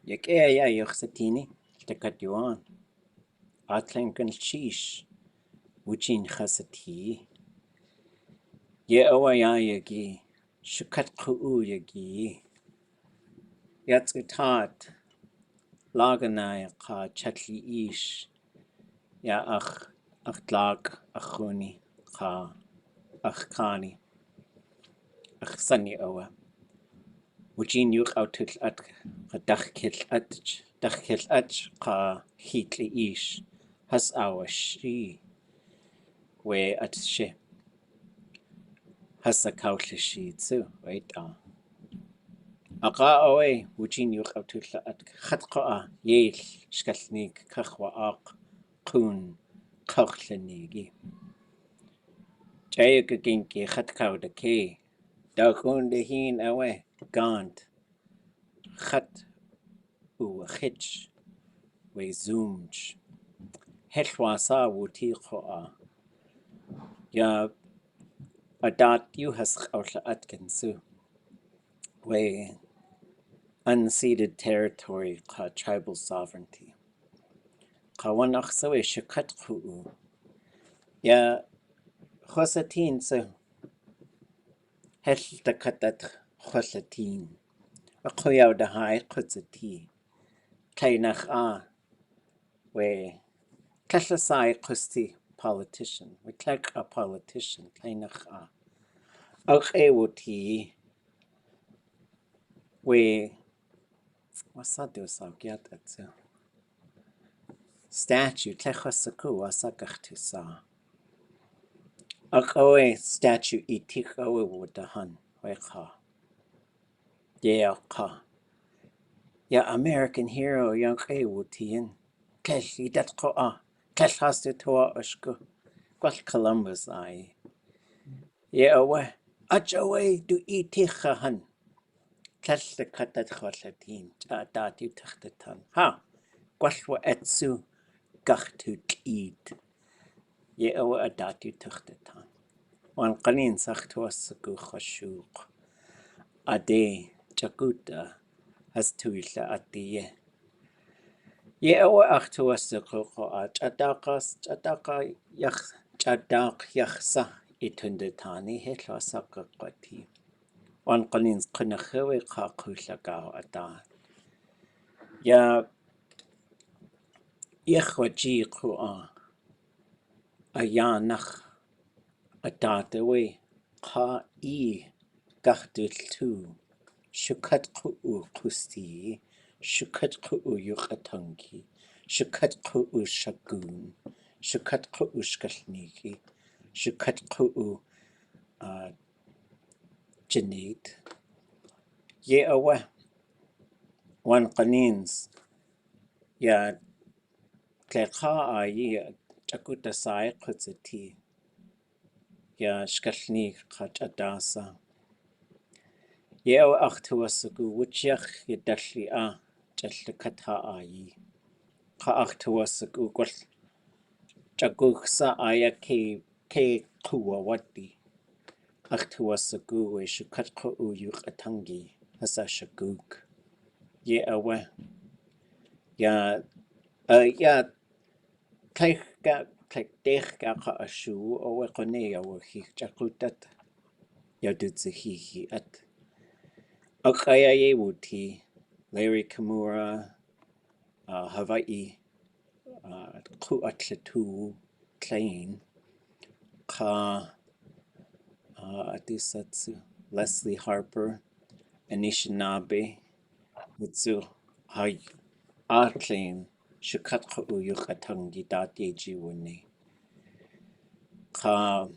Yagyeeyí latíni Shukát Ţlein Sheesh Wuchin Chasati at.óow Yagyeeyí Shukát Ḳu.oo Yagyeeyí Yatzgatat Laganai Ka Chatliish Ya ach Dlag Achuni Ka ach Kani ach Sunny Owa Wuchin Yuk Autul at Dachkil at Ka Hitliish Has Awa Shi We at She Has a Kautlishi too, wait Aqa away Wuchin Yuk Autul at Khatqa Yale Shkalnik Kaxwaan Éesh Sh Jayaginki Khatkau de K Dagun de Heen away Gant Khat U Hitch We Zoomj Hetwasa Wuti Ya Adat you has outla Atkinsu We unceded territory Ka tribal sovereignty Kawanach so Shukát Ḳu.oo Ya Khosatin so Hel the Katat Khosatin A Koyaw the High Kutsati Tlein We Kaslasai Kusti politician We Klek a politician Tlein Wuti We Wasadu Sagyat at so Statue Tlechosaku Wasakachtu sa Owe statue itik owe wudahan Wecha Yeah ka Ya American hero young Wutian Keshi dat ko Kesh hastu toa ushku Gwal Columbus Yeah owe Ajowe du itichahan Kesh the katat cholatin Datu tachtatan Ha Gwal etsu Gachtu eat Yeah owe adatu tachtatan Wan qanin sakhtuasaku khashuk Ade Jakuta has tuila atiye. Ye awa achtuasaku Chadaka Chadak Yachsa itundetani Hetlasaka Qati. Wan qalins Qinachewe Kakulagao Ada. Ya Yechwaji Qua Ayanach Adatewe Ka Gachdul tu Shukát Ḳu.oo Kusti Shukát Ḳu.oo Yuqatangi Shukát Ḳu.oo Shagun Shukát Ḳu.oo Shkalneegí Shukát Ḳu.oo Janet Ye awa Wan qanins Ya Tleqa Ye Jakutasai Qutzati Ya Shkalneeg Qachadasa Ye awa achtuasaku Wuchach Yedashli Jalakata Yi Ka achtuasaku Gwal Jaguksa ke Qua Wadi Achtuasaku We Shukát Ḳu.oo Yuqatangi Hasa Shaguk Ye awa Ya Tleikga Ka Ashu Owe Qone Awa Hi Jakutat Yadutsihi at Ye Wuti Larry Kimura Hawaii Qu.óow Tlein Ka Atisatsu Leslie Harper Anishinaabe Mutsu Hai Tlein Shukát Ḳu.oo Yuqatangi Yagyeeyí Wune Ka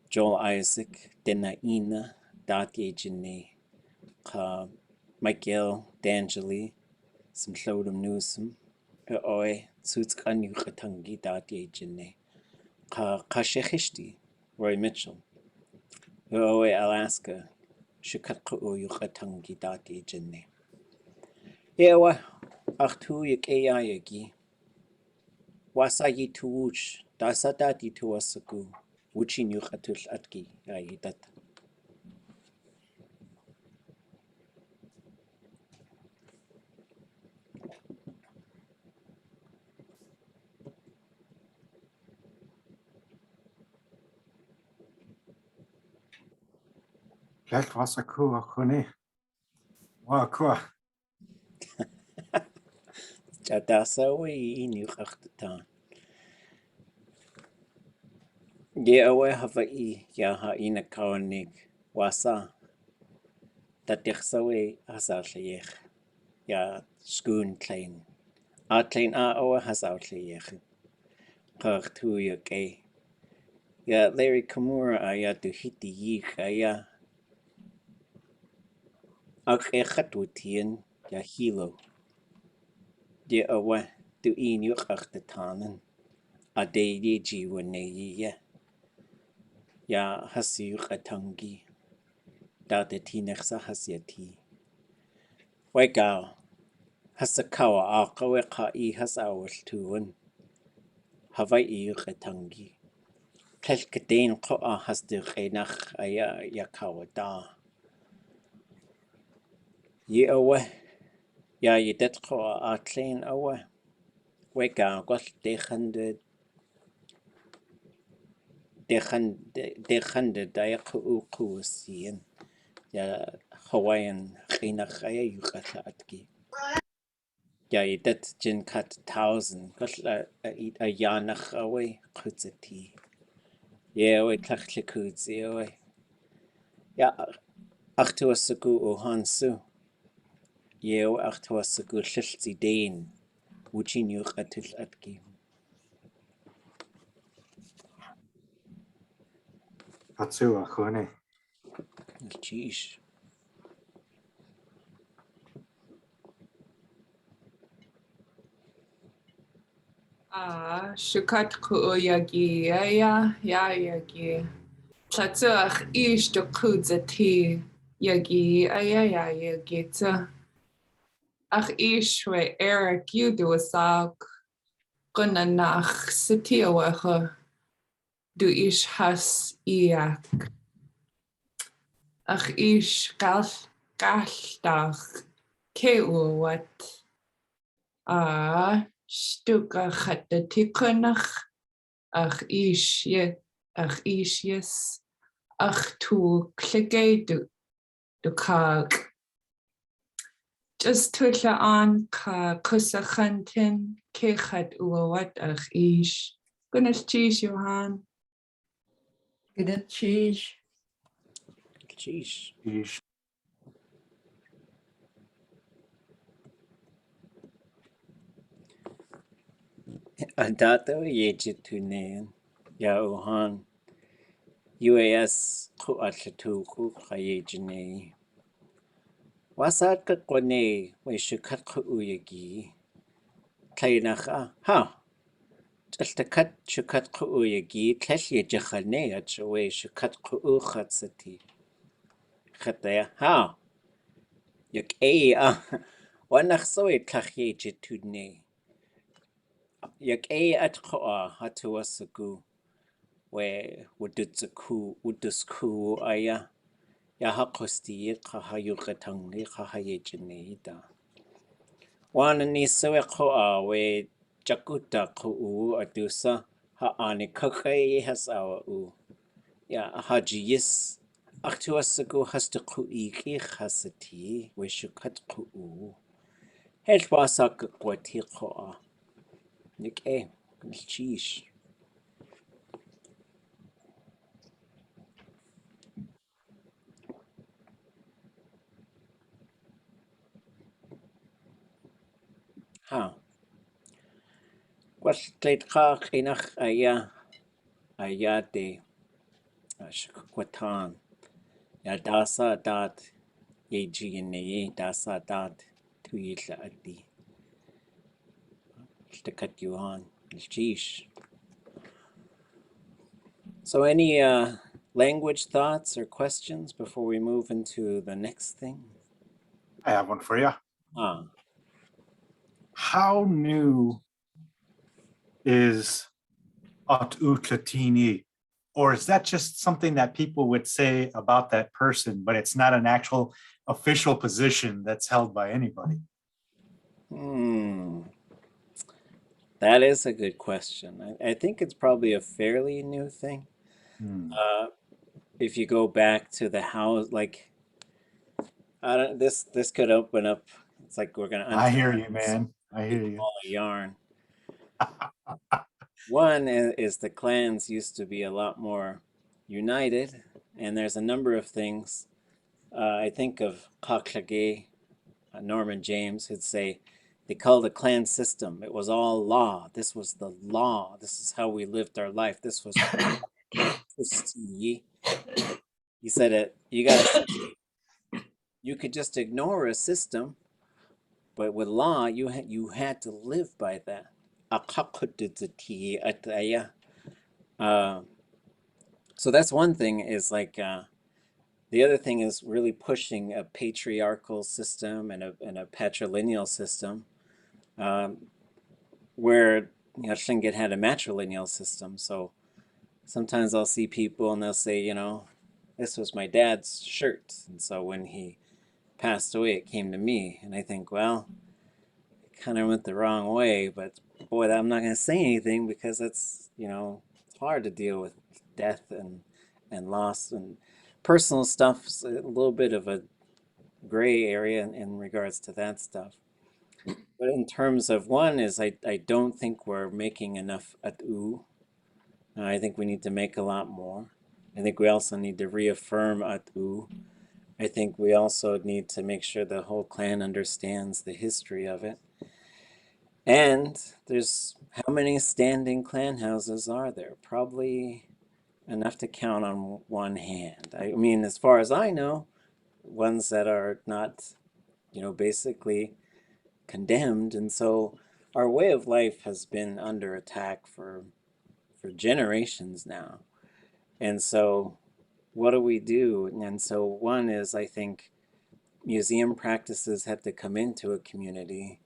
Joel Isaac Denaina Yagyeeyí Ka Michael D'Angeli Smlodum Newsom Oe Tsutskan Yuqatangi Yagyeeyí Ka Shechishti Roy Mitchell Oe Alaska Shukát Ḳu.oo Yuqatangi Yagyeeyí Ewa Achtu Yagyeeyí Wasayi Tuuch Dasadati Tuasaku Wuchin Yuqatul Atki Yayidat Lech was a cool, honey. Wow, cool. Jadasa we in Yuchtan. Ye awe Hawaii ya ha ina Kahunich wasa. Tatichsawe hasautleyech. Ya schoon Tlein. Tlein awe hasautleyech. Kartu Yagyeeyí. Ya Larry Kamura aya tu hiti yich aya. Echatwitien ya hilo. Ye awe tu in Yuchtanen. Ye jiwaneyi ya hasiyuchatangi. Date tinechsa hasyati. Wegao. Hasakawa akawe kai hasawal tuan. Hawaii yuchatangi. Kelkadein koa hasduchenach aya yakawa da. Ye awe. Ya yedet koa Tlein awe. Wegao gwall dechanded aya kuusien. Ya Hawaiian chinach aya yuchatla atki. Ja, dat jin kat 1000. Gwell a yanach awe kutzati. Ye awe tlachli kudzi awe. Ja, achtuasagu o hansu. Ye awe achtuasagu llilzi dein. Wuchin yuchatil atki. Atsu, honey. Jeez. Shukát Ḳu.oo Yagyeeyí. Tlatsuach ish do kudzati Yagyeeyí Yagyeeyí. Ach ish we Eric yudu asag gunanach sitiawacha du ish has iak. Ach ish galdach keuwat stuka chatatikernach ach ish yes ach tu klige du kag. Just twitla on ka kusachantin kechat uawat ach ish. Goodness cheese, Johan. Good cheese. Jeez. Ish. Dato yejitunen. Ya ohan. UAS kuatlatu kayejine. Wasat ka kone we Shukát Ḳu.oo Yagyeeyí. Tleinacha. Ha. Jaltakat Shukát Ḳu.oo Yagyeeyí. Tlel yejachane at we Shukát Ḳu.oo chatsati. Chataya. Ha. Yagyeeyí Wanach soe tlach yejitune. Yagyeeyí at koa hatuasagu. We wudusku aya. Yahakosti kahayukatangi kahayejineda. Wana ni soe koa we jakuta Ḳu.oo adusa haani kakay hasawa u. Ya hajiyis aktuasagu hasta kuiki hasati we Shukát Ḳu.oo. Helwasak kwati koa. Nik cheese. Ha. Kwaltleit kak inach ayade kwatan. Ya dasa dat yejine dasa dat tuyila adi. Shtakat yuhan. Cheese. So any language thoughts or questions before we move into the next thing? I have one for you. Ah. How new is at.óow latíni? Or is that just something that people would say about that person, but it's not an actual official position that's held by anybody? That is a good question. I think it's probably a fairly new thing. if you go back to the house, like I don't this could open up. It's like we're gonna I unpack hear you, man. I hear you. all a yarn. One is the clans used to be a lot more united, and there's a number of things. I think of kalneegí, Norman James, who'd say they called the clan system. It was all law. This was the law. This is how we lived our life. This was he said it. You could just ignore a system, but with law, you had to live by that. So that's one thing. Is like the other thing is really pushing a patriarchal system and a patrilineal system, where Tlingit had a matrilineal system. So sometimes I'll see people and they'll say, this was my dad's shirt, and so when he passed away, it came to me. And I think, well, it kind of went the wrong way, but boy, I'm not going to say anything because it's hard to deal with death and loss and personal stuff's a little bit of a gray area in regards to that stuff. But in terms of one is I don't think we're making enough at.óow. I think we need to make a lot more. I think we also need to reaffirm at.óow. I think we also need to make sure the whole clan understands the history of it. And there's how many standing clan houses are there? Probably enough to count on one hand. I mean, as far as I know, ones that are not, basically condemned. And so our way of life has been under attack for generations now. And so what do we do? And so one is, I think, museum practices have to come into a community,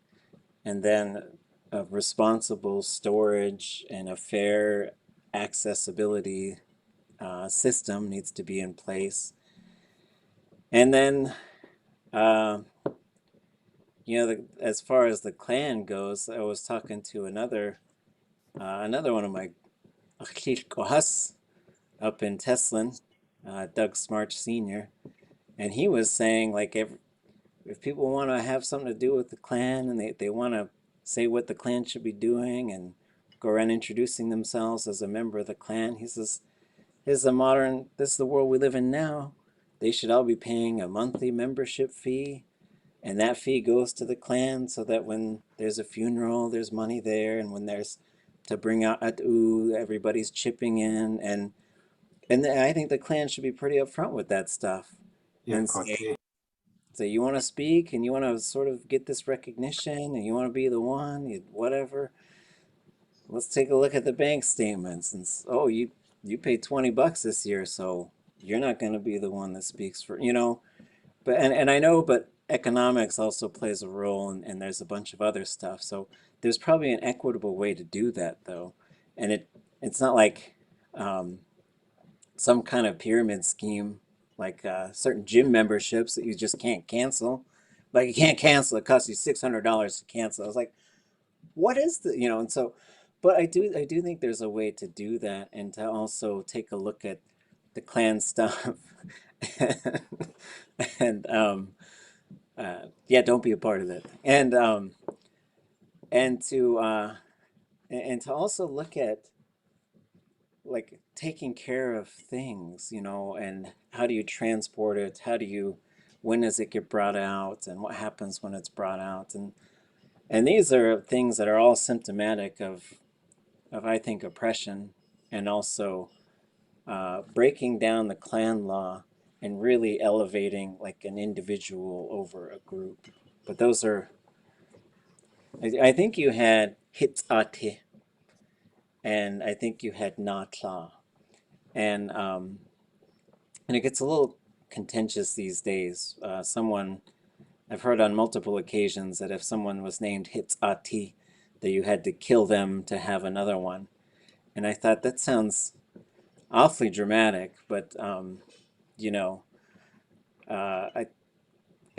and then a responsible storage and a fair accessibility system needs to be in place. And then, as far as the clan goes, I was talking to another one of my up in Tlein, Doug Smart Sr., and he was saying, like, if people want to have something to do with the clan and they want to say what the clan should be doing and go around introducing themselves as a member of the clan, he says, this is the world we live in now. They should all be paying a monthly membership fee, and that fee goes to the clan so that when there's a funeral, there's money there, and when there's to bring out at.óow, everybody's chipping in, and I think the clan should be pretty upfront with that stuff and say you want to speak and you want to sort of get this recognition and you want to be the one, whatever. Let's take a look at the bank statements and you paid $20 this year, so you're not going to be the one that speaks for. But and I know, but economics also plays a role, and there's a bunch of other stuff. So there's probably an equitable way to do that, though, and it's not like some kind of pyramid scheme, like certain gym memberships that you just can't cancel. Like you can't cancel; it costs you $600 to cancel. I was like, what is the And so, but I do think there's a way to do that, and to also take a look at the clan stuff, and yeah, don't be a part of that, and to also look at like taking care of things, and how do you transport it? When does it get brought out, and what happens when it's brought out? And these are things that are all symptomatic of I think oppression, and also breaking down the clan law and really elevating like an individual over a group. But those are, I think you had at.óow, and I think you had natla, and it gets a little contentious these days. I've heard on multiple occasions that if someone was named Hitsati, that you had to kill them to have another one. And I thought that sounds awfully dramatic, but you know, I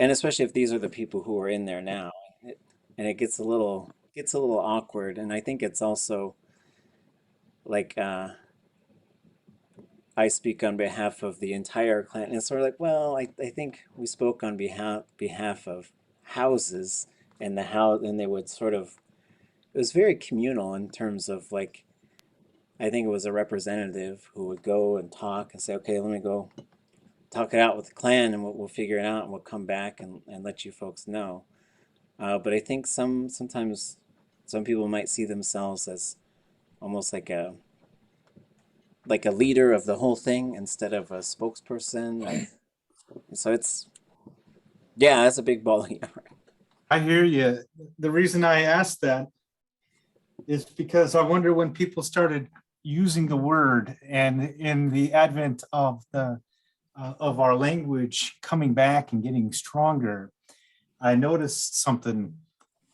and especially if these are the people who are in there now, and it gets a little awkward. And I think it's also like I speak on behalf of the entire clan. And it's sort of like, well, I think we spoke on behalf of houses, and the house, and they would sort of, it was very communal in terms of like, I think it was a representative who would go and talk and say, okay, let me go talk it out with the clan, and we'll figure it out, and we'll come back and let you folks know. But I think sometimes some people might see themselves as almost like a leader of the whole thing instead of a spokesperson. So yeah, that's a big ball of yarn. I hear you. The reason I asked that is because I wonder when people started using the word, and in the advent of of our language coming back and getting stronger, I noticed something.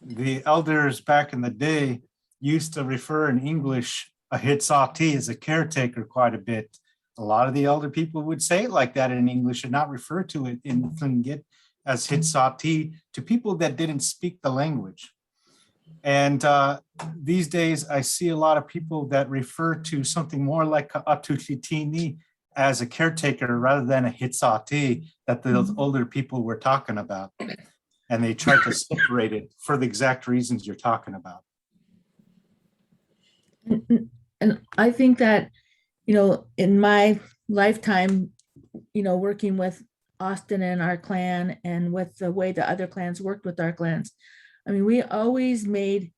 The elders back in the day used to refer in English a hitsati as a caretaker quite a bit. A lot of the elder people would say it like that in English and not refer to it in Tlingit as hitsati to people that didn't speak the language. And these days I see a lot of people that refer to something more like a atutitini as a caretaker rather than a hitsati that the older people were talking about. And they try to separate it for the exact reasons you're talking about. And I think that, in my lifetime, working with Austin and our clan and with the way the other clans worked with our clans, I mean, we always made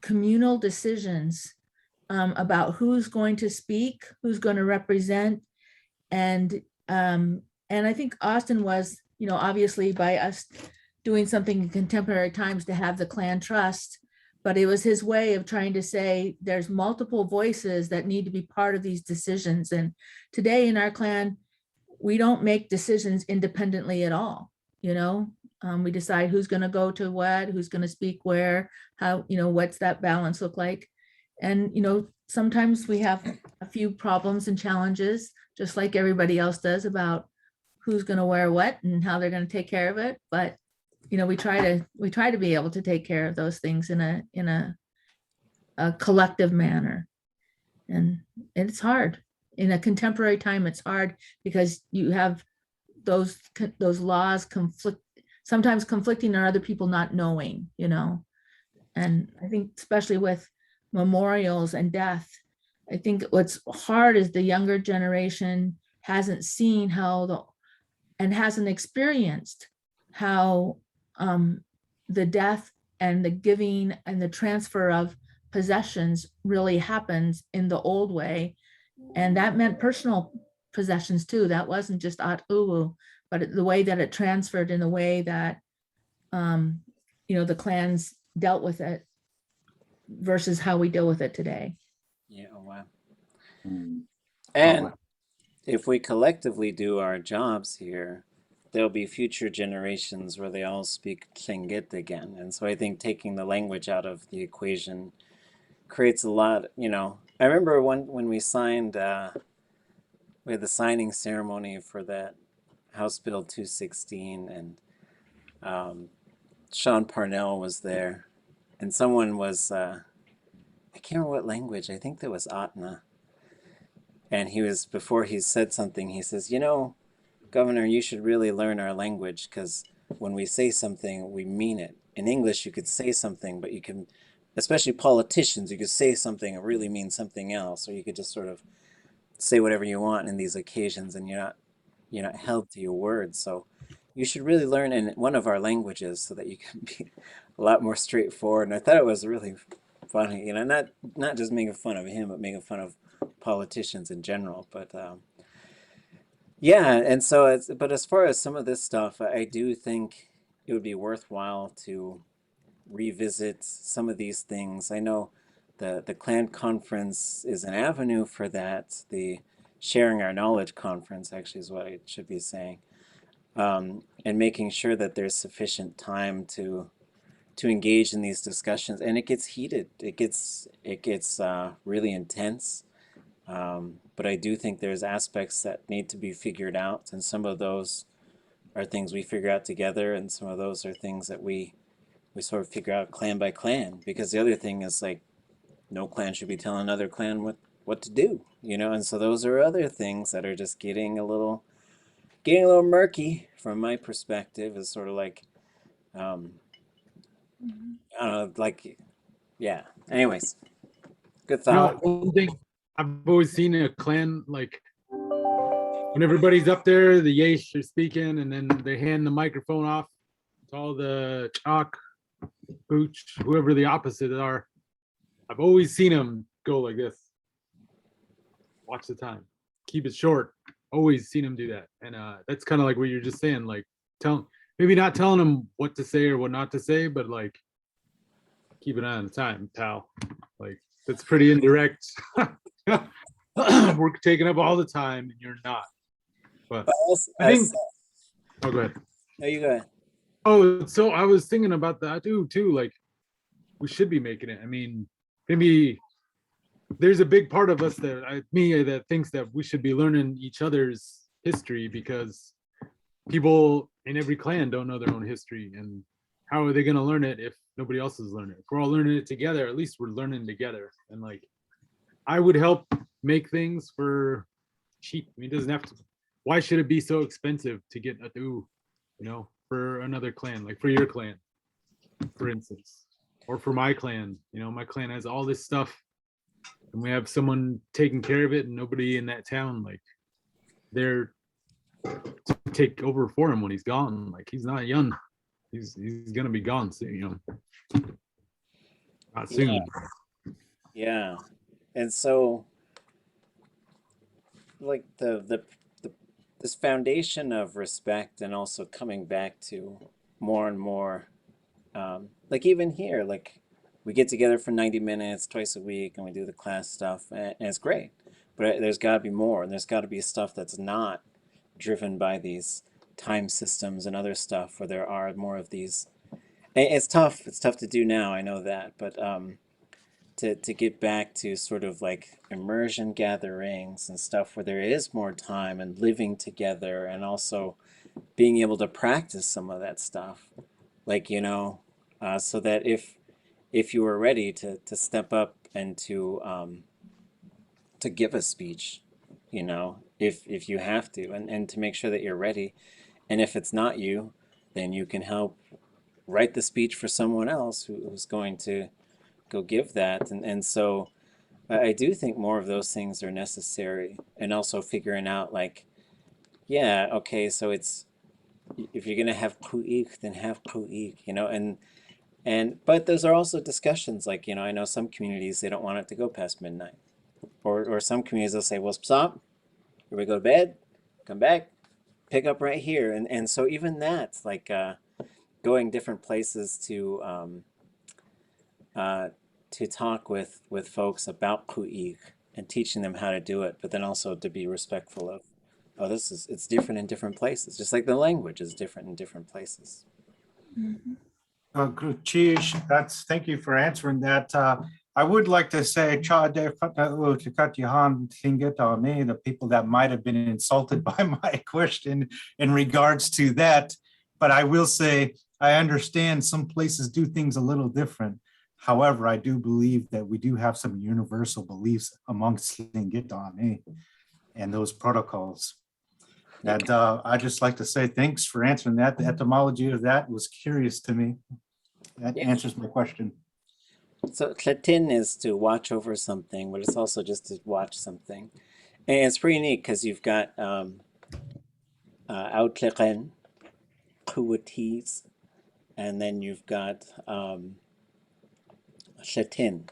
communal decisions about who's going to speak, who's going to represent. And I think Austin was, obviously by us doing something in contemporary times to have the clan trust, but it was his way of trying to say there's multiple voices that need to be part of these decisions. And today in our clan, we don't make decisions independently at all. We decide who's going to go to what, who's going to speak where, how, what's that balance look like. And, sometimes we have a few problems and challenges, just like everybody else does, about who's going to wear what and how they're going to take care of it. But we try to be able to take care of those things in a collective manner. And it's hard. In a contemporary time, it's hard because you have those laws sometimes conflicting, or other people not knowing, And I think especially with memorials and death, I think what's hard is the younger generation hasn't seen and hasn't experienced how the death and the giving and the transfer of possessions really happens in the old way. And that meant personal possessions too. That wasn't just at.óow, but the way that it transferred, in the way that, the clans dealt with it versus how we deal with it today. Yeah, wow. And if we collectively do our jobs here, there'll be future generations where they all speak Tlingit again. And so I think taking the language out of the equation creates a lot, I remember when we signed, we had the signing ceremony for that House Bill 216, and Sean Parnell was there, and someone was, I can't remember what language, I think that was Atna. And before he said something, he says, Governor, you should really learn our language, because when we say something, we mean it. In English, you could say something, but you can, especially politicians, you could say something and really mean something else, or you could just sort of say whatever you want in these occasions, and you're not held to your words. So you should really learn in one of our languages so that you can be a lot more straightforward. And I thought it was really funny, not just making fun of him, but making fun of politicians in general. But yeah, and so but as far as some of this stuff, I do think it would be worthwhile to revisit some of these things. I know the clan conference is an avenue for that. The sharing our knowledge conference actually is what I should be saying, and making sure that there's sufficient time to engage in these discussions. And it gets heated. It gets really intense. But I do think there's aspects that need to be figured out, and some of those are things we figure out together, and some of those are things that we sort of figure out clan by clan. Because the other thing is, like, no clan should be telling another clan what to do, you know. And so those are other things that are just getting a little murky from my perspective. Is sort of like, um, I don't know, like, yeah. Anyways, good You know, thought. one thing I've always seen in a clan, like when everybody's up there, the Yeesh are speaking, and then they hand the microphone off to all the chalk, booch, whoever the opposite are. I've always seen them go like this. Watch the time. Keep it short. Always seen them do that. And that's kind of like what you're just saying, like maybe not telling them what to say or what not to say, but like keep an eye on the time, pal. Like that's pretty indirect. We're taking up all the time and you're not. But I think oh, go ahead. No, you go ahead. Oh, so I was thinking about that too, like we should be making it. I mean, maybe there's a big part of us that thinks that we should be learning each other's history because people in every clan don't know their own history, and how are they going to learn it if nobody else is learning it? If we're all learning it together, at least we're learning together. And like, I would help make things for cheap. I mean, it doesn't have to. Why should it be so expensive to get at.óow, you know, for another clan, like for your clan, for instance, or for my clan? You know, my clan has all this stuff, and we have someone taking care of it, and nobody in that town, like, they're to take over for him when he's gone. Like, he's not young. He's gonna be gone soon, you know. Not soon. Yeah. And so, like this foundation of respect, and also coming back to more and more, like even here, like we get together for 90 minutes twice a week and we do the class stuff, and it's great. But there's got to be more, and there's got to be stuff that's not driven by these time systems and other stuff, where there are more of these. It's tough. It's tough to do now. I know that, but to get back to sort of like immersion gatherings and stuff where there is more time and living together, and also being able to practice some of that stuff, like, you know, so that if you were ready to step up and to give a speech, you know, if you have to, and to make sure that you're ready. And if it's not you, then you can help write the speech for someone else who's going to go give that. And so I do think more of those things are necessary. And also figuring out, like, yeah, okay, so it's, if you're gonna have Ḳu'íq, then have Ḳu'íq, you know. But those are also discussions, like, you know, I know some communities, they don't want it to go past midnight, or some communities will say, well, stop, here we go to bed, come back, pick up right here. And so even that's like, going different places to talk with folks about Ḳu'íq and teaching them how to do it, but then also to be respectful of, oh, it's different in different places, just like the language is different in different places. Thank you for answering that. I would like to say, the people that might have been insulted by my question in regards to that, but I will say, I understand some places do things a little different. However, I do believe that we do have some universal beliefs amongst Lingi and those protocols. And I just like to say thanks for answering that. The etymology of that was curious to me. That answers my question. So Tlein is to watch over something, but it's also just to watch something. And it's pretty neat because you've got Tlein, Ḳu'íq, and then you've got Tlein.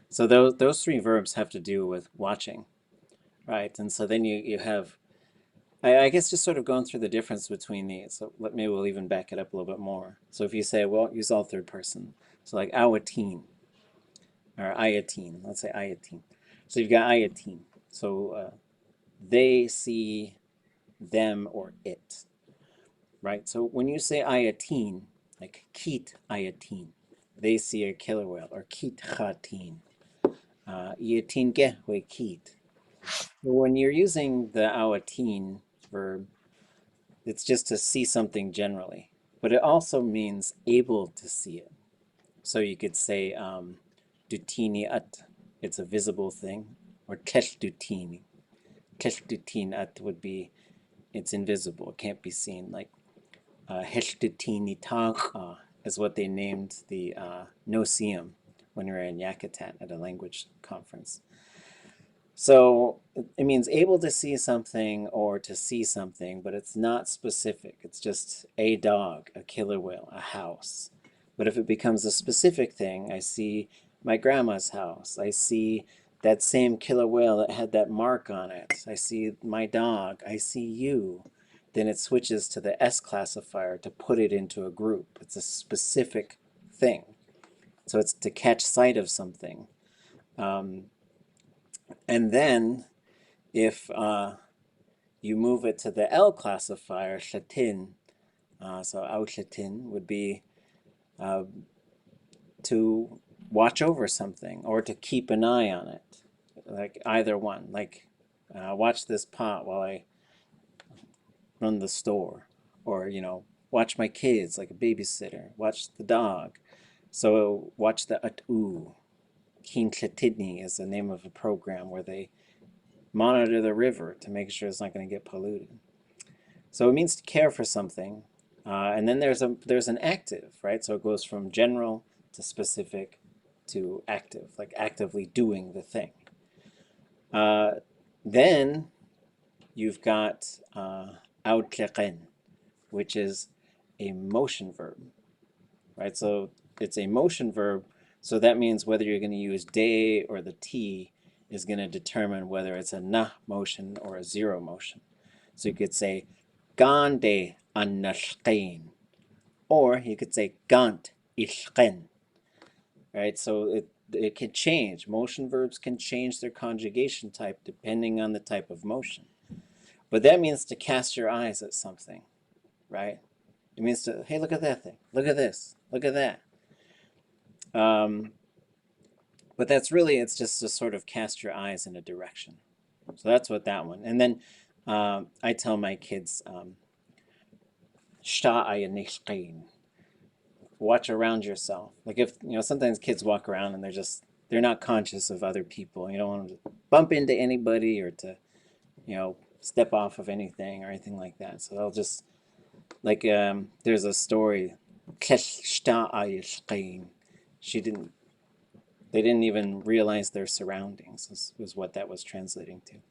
So those three verbs have to do with watching, right? And so then you have, I guess, just sort of going through the difference between these. So maybe we'll even back it up a little bit more. So if you say, well, use all third person. So like awateen or ayateen, let's say ayateen. So you've got ayateen. So they see them or it, right? So when you say ayateen, like kit ayateen, they see a killer whale, or kit chateen, iateen gehwe kit. When you're using the awateen verb, it's just to see something generally, but it also means able to see it. So you could say dutini at, it's a visible thing, or teshdutini. Teshdutiinat would be, it's invisible, it can't be seen. Like Heshdutini Tagha is what they named the no-seum when we were in Yakutat at a language conference. So it means able to see something or to see something, but it's not specific. It's just a dog, a killer whale, a house. But if it becomes a specific thing, I see my grandma's house. I see that same killer whale that had that mark on it. I see my dog. I see you. Then it switches to the S classifier to put it into a group. It's a specific thing. So it's to catch sight of something. And then if you move it to the L classifier, shatin, so au shatin would be to watch over something or to keep an eye on it, like either one. Like watch this pot while I run the store, or watch my kids like a babysitter, watch the dog. So watch the at.óow. Keen Chatidney is the name of a program where they monitor the river to make sure it's not going to get polluted. So it means to care for something, and then there's an active, right? So it goes from general to specific to active, like actively doing the thing. Then you've got outleqen, which is a motion verb, right? So it's a motion verb, so that means whether you're going to use de or the t is going to determine whether it's a na motion or a zero motion. So you could say gande annashqein, or you could say gant ishqen, right? So it can change. Motion verbs can change their conjugation type depending on the type of motion. But that means to cast your eyes at something, right? It means to, hey, look at that thing. Look at this. Look at that. But that's really, it's just to sort of cast your eyes in a direction. So that's what that one. And then I tell my kids, watch around yourself. Like if, sometimes kids walk around and they're not conscious of other people. You don't want them to bump into anybody or to, step off of anything or anything like that. So they'll just, like, there's a story, they didn't even realize their surroundings, was what that was translating to.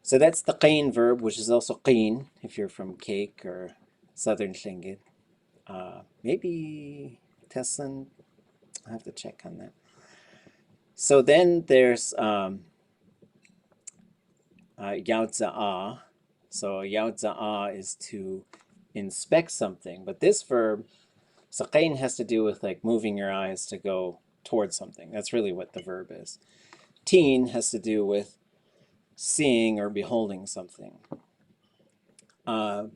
So that's the qain verb, which is also qeen, if you're from Cake or Southern Tlingit. Maybe Teslan, I'll have to check on that. So then there's yautza'a. So yautza'a is to inspect something, but this verb, so qain has to do with like moving your eyes to go towards something. That's really what the verb is. Teen has to do with seeing or beholding something. The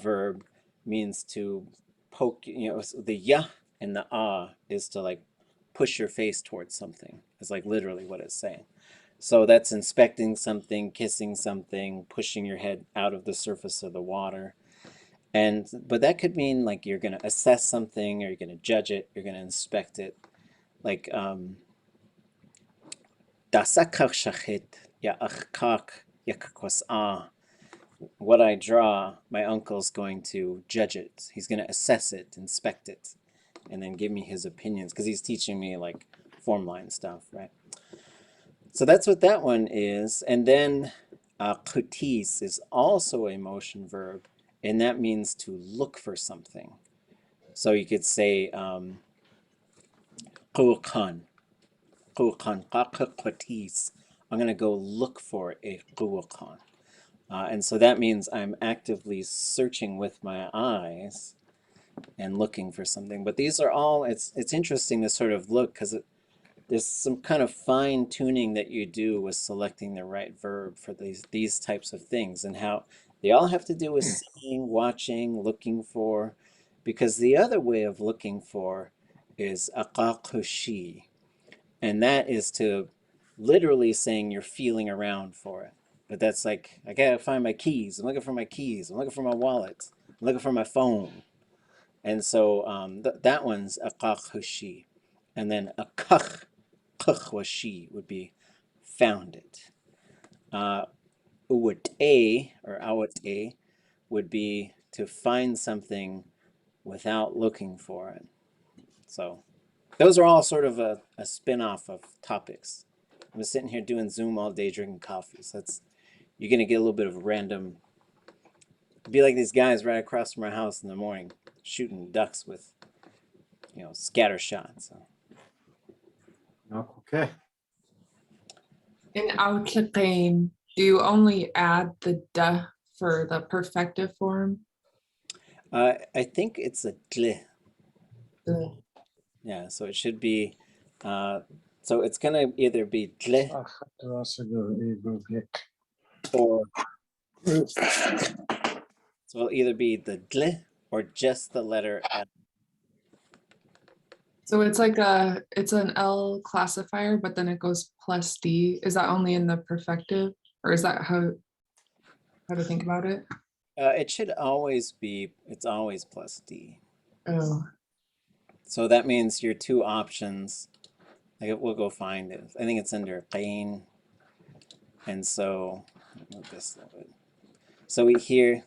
verb means to poke, the ya and the is to like push your face towards something. It's like literally what it's saying. So that's inspecting something, kissing something, pushing your head out of the surface of the water. But that could mean like you're going to assess something, or you're going to judge it, you're going to inspect it. Like what I draw, my uncle's going to judge it. He's going to assess it, inspect it, and then give me his opinions, because he's teaching me like form line stuff, right? So that's what that one is. And then kutis is also a motion verb, and that means to look for something. So you could say quwqan, kutis. I'm going to go look for a quwqan. And so that means I'm actively searching with my eyes and looking for something. But these are all, it's interesting to sort of look, because there's some kind of fine tuning that you do with selecting the right verb for these types of things, and how they all have to do with seeing, watching, looking for, because the other way of looking for is aqaqushi, and that is to literally saying you're feeling around for it. But that's like, I gotta find my keys. I'm looking for my keys. I'm looking for my wallet. I'm looking for my phone. And so that one's aqaqushi. And then akach Kaxwaan would be found it. Uwat or awat would be to find something without looking for it. So those are all sort of a spin-off of topics. I'm sitting here doing Zoom all day drinking coffee. So you're gonna get a little bit of random. It'd be like these guys right across from our house in the morning shooting ducks with, scatter shots. So. Okay. In Tlein, do you only add the "da" for the perfective form? I think it's a tle. The- Yeah, so it should be. So it's gonna either be tle or so it'll either be the tle or just the letter L. So it's it's an L classifier, but then it goes plus D. Is that only in the perfective, or is that how to think about it? It should always be. It's always plus D. Oh, So that means your two options. We'll go find it. I think it's under Tlein. And so move this a little bit. So we here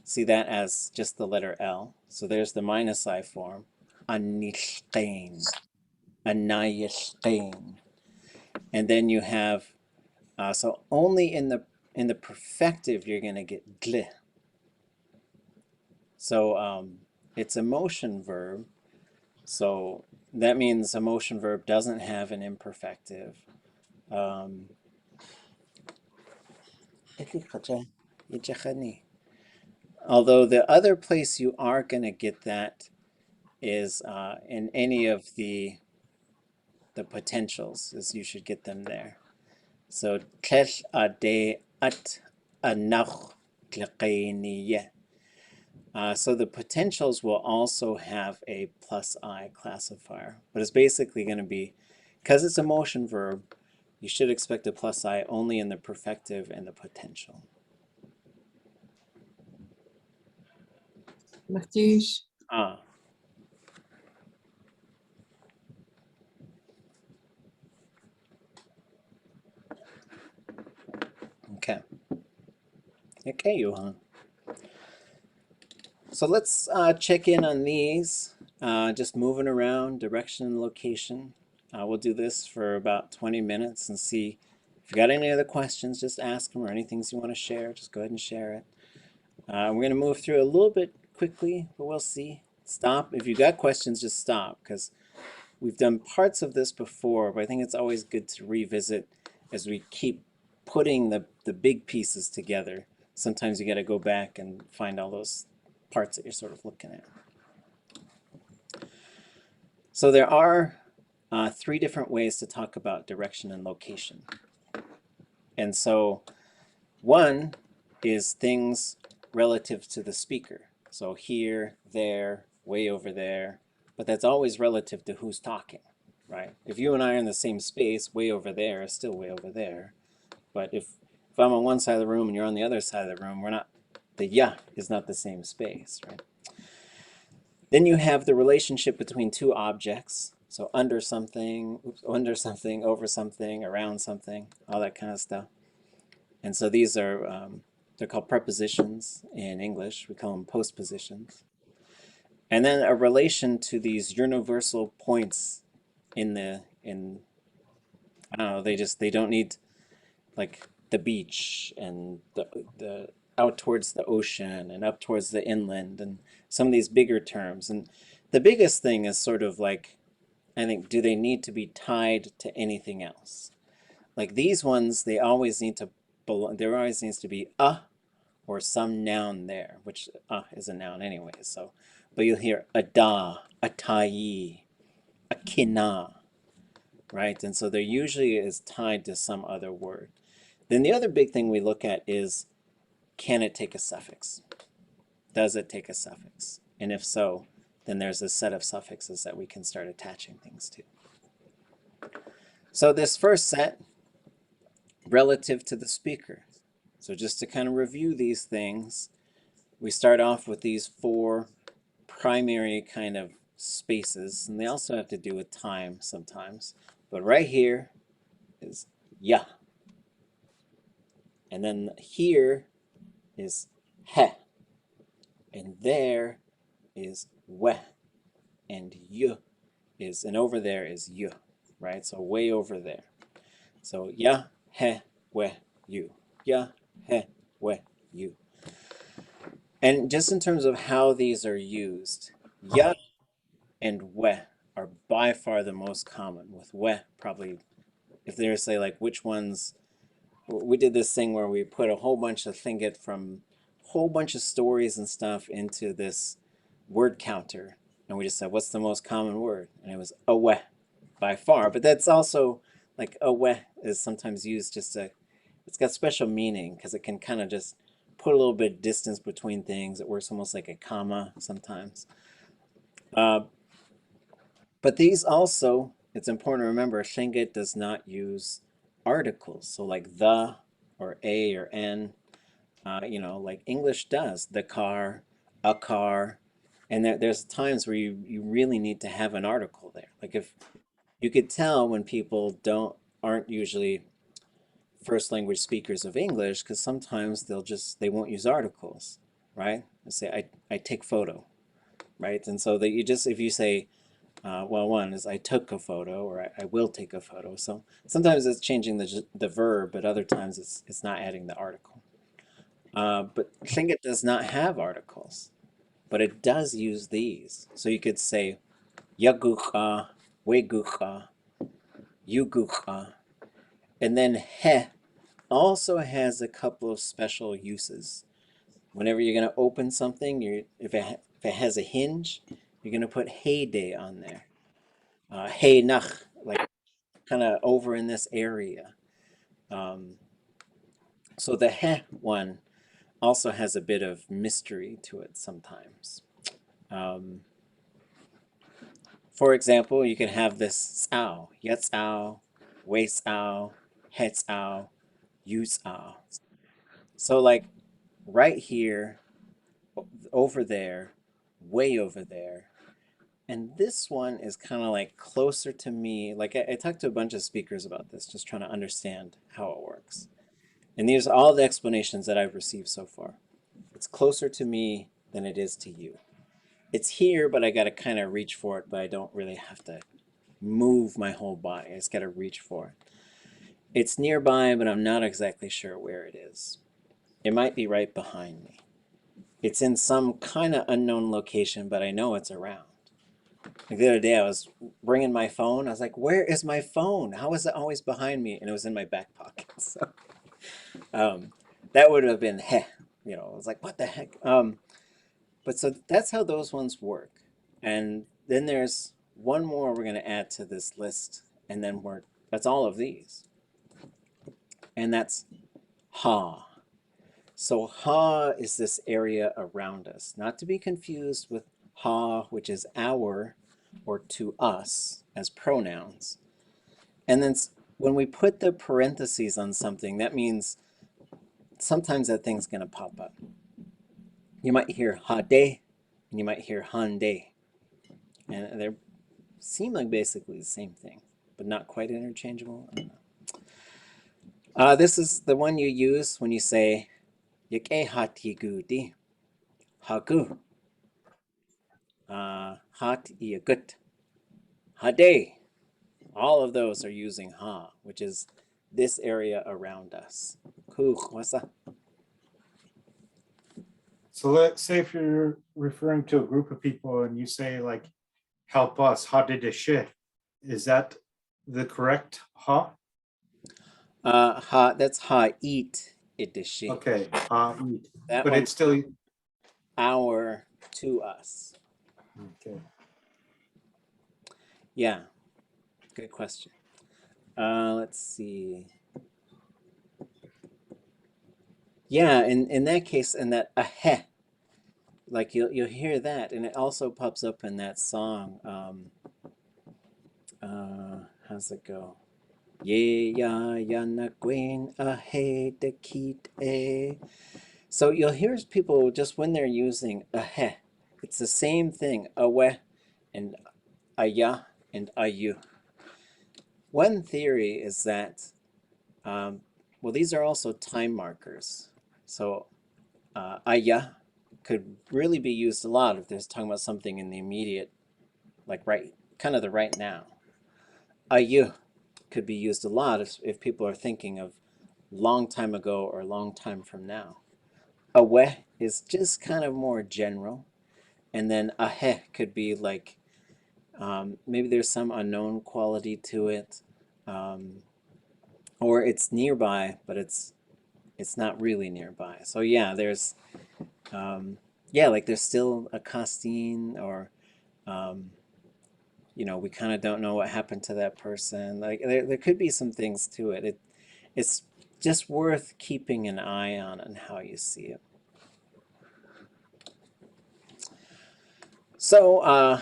see that as just the letter L. So there's the minus I form. Aniltein. Anayiltein. And then you have so only in the perfective you're gonna get gle. So it's a motion verb. So that means a motion verb doesn't have an imperfective. Although the other place you are going to get that is in any of the potentials, is you should get them there. So tlech ade at.óow Yagyeeyí. So the potentials will also have a plus I classifier, but it's basically going to be, because it's a motion verb, you should expect a plus I only in the perfective and the potential. Mathish. Okay. Okay, Johan. So let's check in on these, just moving around, direction and location. We'll do this for about 20 minutes and see if you got any other questions, just ask them, or anything you want to share, just go ahead and share it. We're going to move through a little bit quickly, but we'll see. Stop. If you got questions, just stop, because we've done parts of this before, but I think it's always good to revisit as we keep putting the big pieces together. Sometimes you got to go back and find all those parts that you're sort of looking at. So there are 3 different ways to talk about direction and location. And so one is things relative to the speaker. So here, there, way over there, but that's always relative to who's talking, right? If you and I are in the same space, way over there is still way over there. But if I'm on one side of the room and you're on the other side of the room, the ya is not the same space, right? Then you have the relationship between 2 objects. So under something, over something, around something, all that kind of stuff. And so these are, they're called prepositions in English. We call them postpositions. And then a relation to these universal points I don't know, they don't need, like the beach and the out towards the ocean and up towards the inland and some of these bigger terms. And the biggest thing is sort of like, I think, do they need to be tied to anything else? Like these ones, they always need to belong, there always needs to be a or some noun there, which is a noun anyway. So, but you'll hear a da, a tayi, a kina, right? And so there usually is tied to some other word. Then the other big thing we look at is, can it take a suffix? Does it take a suffix? And if so, then there's a set of suffixes that we can start attaching things to. So this first set, relative to the speaker. So just to kind of review these things, we start off with these 4 primary kind of spaces, and they also have to do with time sometimes. But right here is ya. And then here is he. And there is we. And you is, and over there is you, right? So way over there. So ya, he, we, you. Ya, he, we, you. And just in terms of how these are used, ya and we are by far the most common, with we probably, if they were to say like which ones, we did this thing where we put a whole bunch of Tlingit from whole bunch of stories and stuff into this word counter, and we just said what's the most common word, and it was awe by far. But that's also like awe is sometimes used just to, it's got special meaning because it can kind of just put a little bit of distance between things. It works almost like a comma sometimes. But these also, it's important to remember, Tlingit does not use articles. So like the or a or n, like English does, the car, a car. And there's times where you really need to have an article there. Like if you could tell when people aren't usually first language speakers of English, because sometimes they won't use articles, right? They say, I take photo, right? And so that if you say, well, one is I took a photo or I will take a photo. So sometimes it's changing the verb, but other times it's not adding the article. But Tlingit does not have articles, but it does use these. So you could say yagucha, wegucha, yugucha, and then he also has a couple of special uses. Whenever you're going to open something, if it has a hinge, you're going to put heyday on there. Hey nach, like kind of over in this area. So the he one also has a bit of mystery to it sometimes. For example, you can have this sao, yetzao, weisao, hetzao, yusao. So like right here, over there, way over there. And this one is kind of like closer to me. Like I talked to a bunch of speakers about this, just trying to understand how it works. And these are all the explanations that I've received so far. It's closer to me than it is to you. It's here, but I got to kind of reach for it, but I don't really have to move my whole body. I just got to reach for it. It's nearby, but I'm not exactly sure where it is. It might be right behind me. It's in some kind of unknown location, but I know it's around. Like the other day, I was bringing my phone. I was like, where is my phone? How is it always behind me? And it was in my back pocket. So that would have been heh. I was like, what the heck? But so that's how those ones work. And then there's one more we're going to add to this list. And then that's all of these. And that's ha. So ha is this area around us. Not to be confused with ha, which is our or to us as pronouns. And then when we put the parentheses on something, that means sometimes that thing's going to pop up. You might hear ha de, and you might hear han de. And they seem like basically the same thing, but not quite interchangeable. I don't know. This is the one you use when you say yake hatigu di hagu. Hat iagut. Hade. All of those are using ha, which is this area around us. What's that? So let's say if you're referring to a group of people and you say like, help us, ha did a shit. Is that the correct ha? That's ha eat idishi. Okay, ha eat. That But one's it's still our to us. okay. Yeah, good question. Let's see. Yeah, in that case, in that aheh, like you'll hear that, and it also pops up in that song. How's it go? Ye ya ya na gwen aheh de kit eh. So you'll hear people just when they're using aheh, it's the same thing, aweh and aya and ayu. One theory is that, well, these are also time markers. So aya could really be used a lot if there's talking about something in the immediate, like right, kind of the right now. Ayu could be used a lot if people are thinking of long time ago or long time from now. Awe is just kind of more general. And then ahe could be like, maybe there's some unknown quality to it, or it's nearby, but it's not really nearby. So yeah, there's yeah, like there's still a costing, or you know, we kind of don't know what happened to that person. Like there could be some things to it. It's just worth keeping an eye on how you see it. So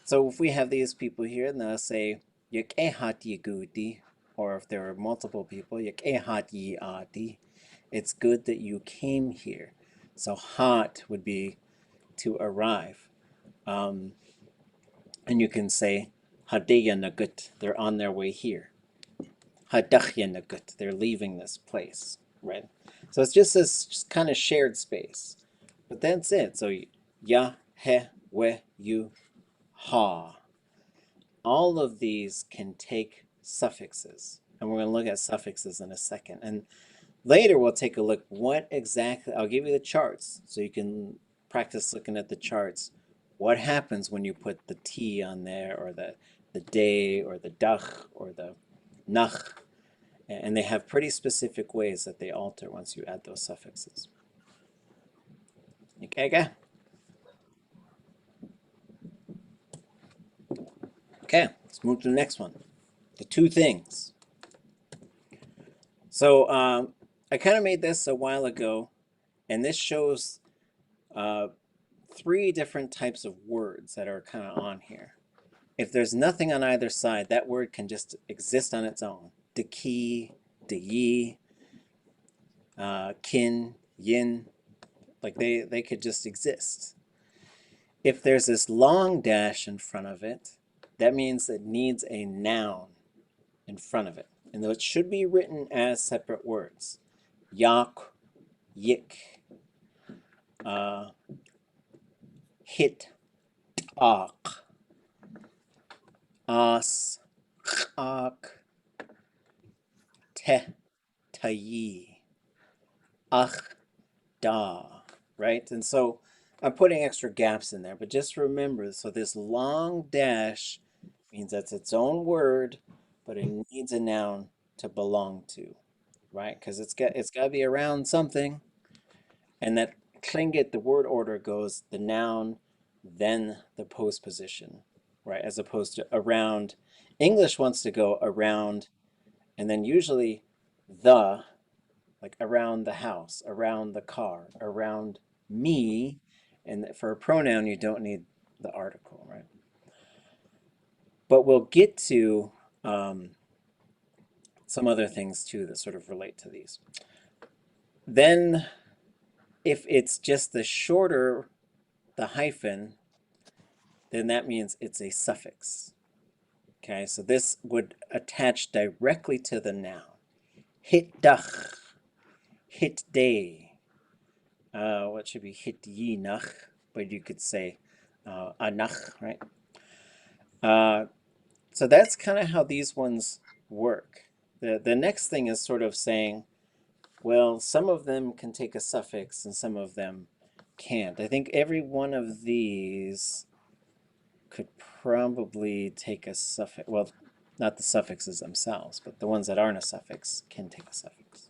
so if we have these people here, and they'll say Yagyeeyí yagudi, or if there are multiple people, Yagyeeyí yagyeeyí, it's good that you came here. So hat would be to arrive. And you can say Hadeya nagut, they're on their way here. Hadachya nagut, they're leaving this place, right? So it's just this kind of shared space. But that's it. So ya, he, we, you, ha. All of these can take suffixes. And we're going to look at suffixes in a second. And later we'll take a look what exactly, I'll give you the charts so you can practice looking at the charts. What happens when you put the T on there, or the day, or the dach, or the nach? And they have pretty specific ways that they alter once you add those suffixes. Okay. Okay, let's move to the next one. The two things. So I kind of made this a while ago, and this shows 3 different types of words that are kind of on here. If there's nothing on either side, that word can just exist on its own. De-ki, de-yi, kin, yin, like they could just exist. If there's this long dash in front of it, that means it needs a noun in front of it. And though it should be written as separate words. Yak, yik, hit, ak, as, ak, te, tayi, ach, da, right? And so I'm putting extra gaps in there, but just remember, so this long dash means that's its own word, but it needs a noun to belong to, right? Because it's got to be around something. And that Tlingit, the word order goes the noun, then the postposition, right? As opposed to around. English wants to go around, and then usually the, like around the house, around the car, around me. And for a pronoun, you don't need the article, right? But we'll get to some other things too that sort of relate to these. Then if it's just the shorter, the hyphen, then that means it's a suffix. Okay, so this would attach directly to the noun. Hit dach, hit day. What should be hit yi nach, but you could say anach, right? So that's kind of how these ones work. The next thing is sort of saying, well, some of them can take a suffix and some of them can't. I think every one of these could probably take a suffix. Well, not the suffixes themselves, but the ones that aren't a suffix can take a suffix.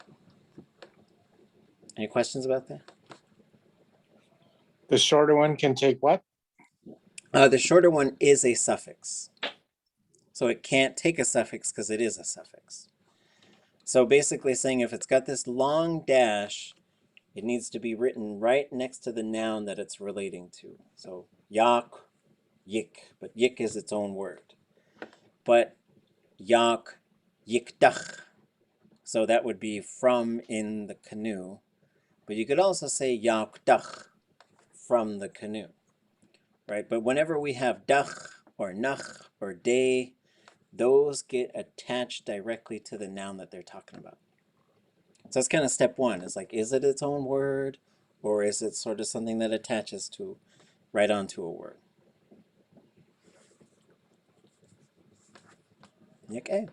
Any questions about that? The shorter one can take what? The shorter one is a suffix. So it can't take a suffix because it is a suffix. So basically saying if it's got this long dash, it needs to be written right next to the noun that it's relating to. So yak, yik, but yik is its own word. But yak, yikdach, so that would be from in the canoe. But you could also say yakdach, from the canoe, right? But whenever we have dach or nach or day, those get attached directly to the noun that they're talking about. So that's kind of step one. It's like, is it its own word, or is it sort of something that attaches to right onto a word? Okay.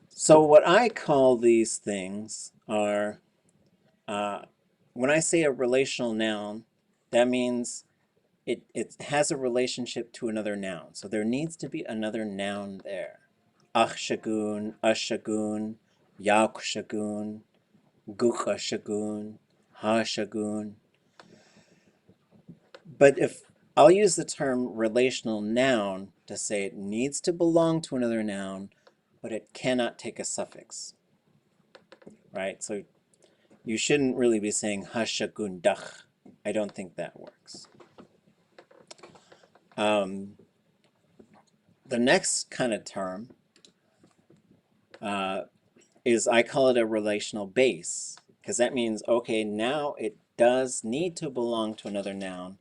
So what I call these things are, when I say a relational noun, that means it has a relationship to another noun. So there needs to be another noun there. Achshagun, ashagun, yakshagun, guchashagun, hashagun. But if I'll use the term relational noun to say it needs to belong to another noun, but it cannot take a suffix, right? So you shouldn't really be saying hashagundach. I don't think that works. The next kind of term is, I call it a relational base, because that means, okay, now it does need to belong to another noun,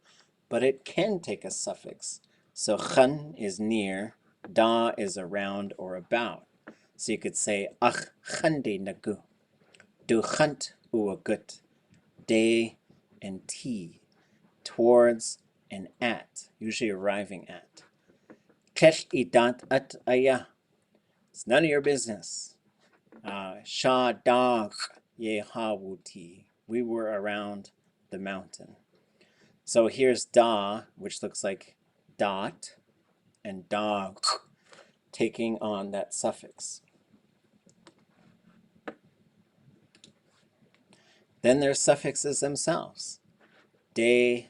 but it can take a suffix. So khan is near, da is around or about. So you could say ach khande nagu, du khant uagut, de and t, towards and at, usually arriving at. Kesh idat at aya, it's none of your business. Sha dag ye hawuti, we were around the mountain. So here's da, which looks like dot, and dag taking on that suffix. Then there's suffixes themselves. De,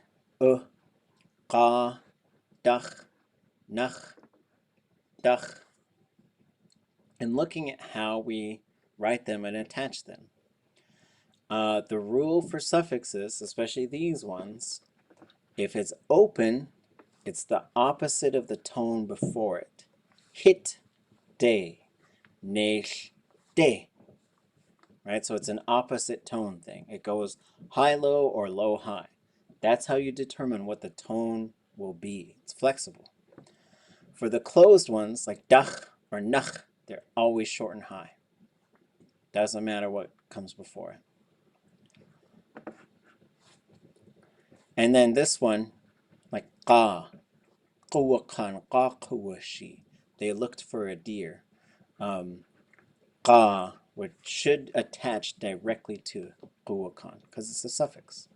ka, dach, nach, dach. And looking at how we write them and attach them. The rule for suffixes, especially these ones, if it's open, it's the opposite of the tone before it. Hit, de, nesh, de. Right, so it's an opposite tone thing. It goes high-low or low-high. That's how you determine what the tone will be. It's flexible. For the closed ones, like dach or nach, they're always short and high. Doesn't matter what comes before it. And then this one, like ka, quwakan, ka quwashi. They looked for a deer. Ka, which should attach directly to quwakan, because it's a suffix.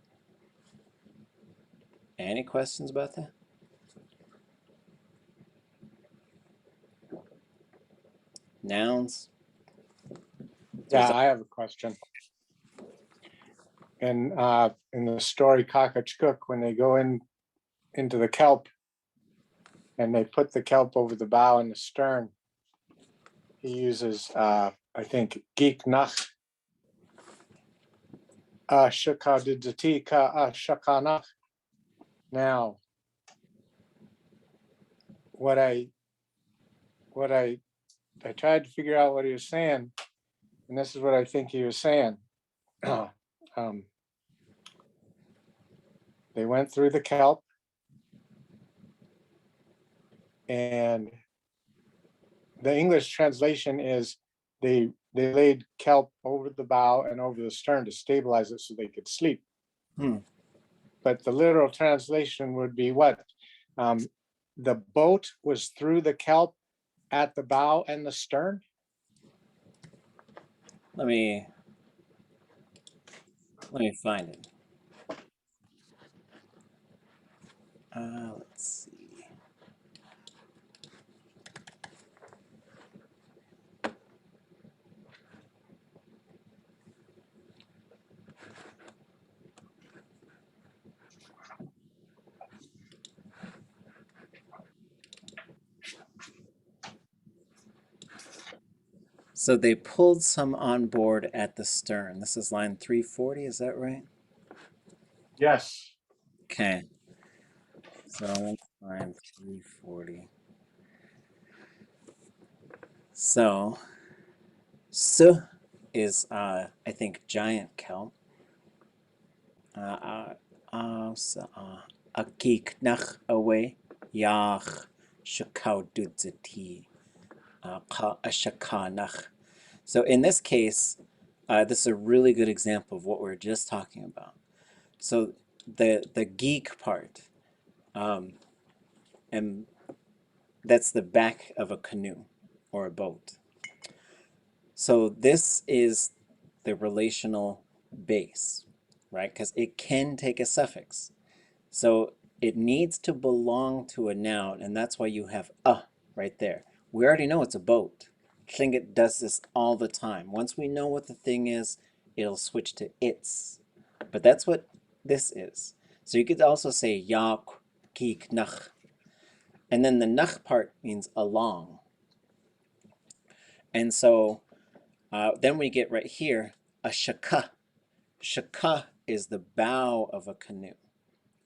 Any questions about that? Nouns? Yeah, I have a question. In the story Kahunich, when they go into the kelp and they put the kelp over the bow and the stern, he uses I think geek nach shakadidati ka shakanach. Now, what I tried to figure out what he was saying, and this is what I think he was saying. They went through the kelp, and the English translation is they laid kelp over the bow and over the stern to stabilize it so they could sleep. But the literal translation would be what? The boat was through the kelp at the bow and the stern? Let me find it. Let's see. So they pulled some on board at the stern. This is line 340, is that right? Yes. Okay. So line 340. So, is, I think, giant kelp. Akiknach.óow Yagyeeyí. So in this case, this is a really good example of what we were just talking about. So the geek part, and that's the back of a canoe or a boat. So this is the relational base, right? Because it can take a suffix. So it needs to belong to a noun, and that's why you have a right there. We already know it's a boat. Tlingit does this all the time. Once we know what the thing is, it'll switch to its. But that's what this is. So you could also say yak, kik, nach. And then the nach part means along. And so then we get right here, a shaka. Shaka is the bow of a canoe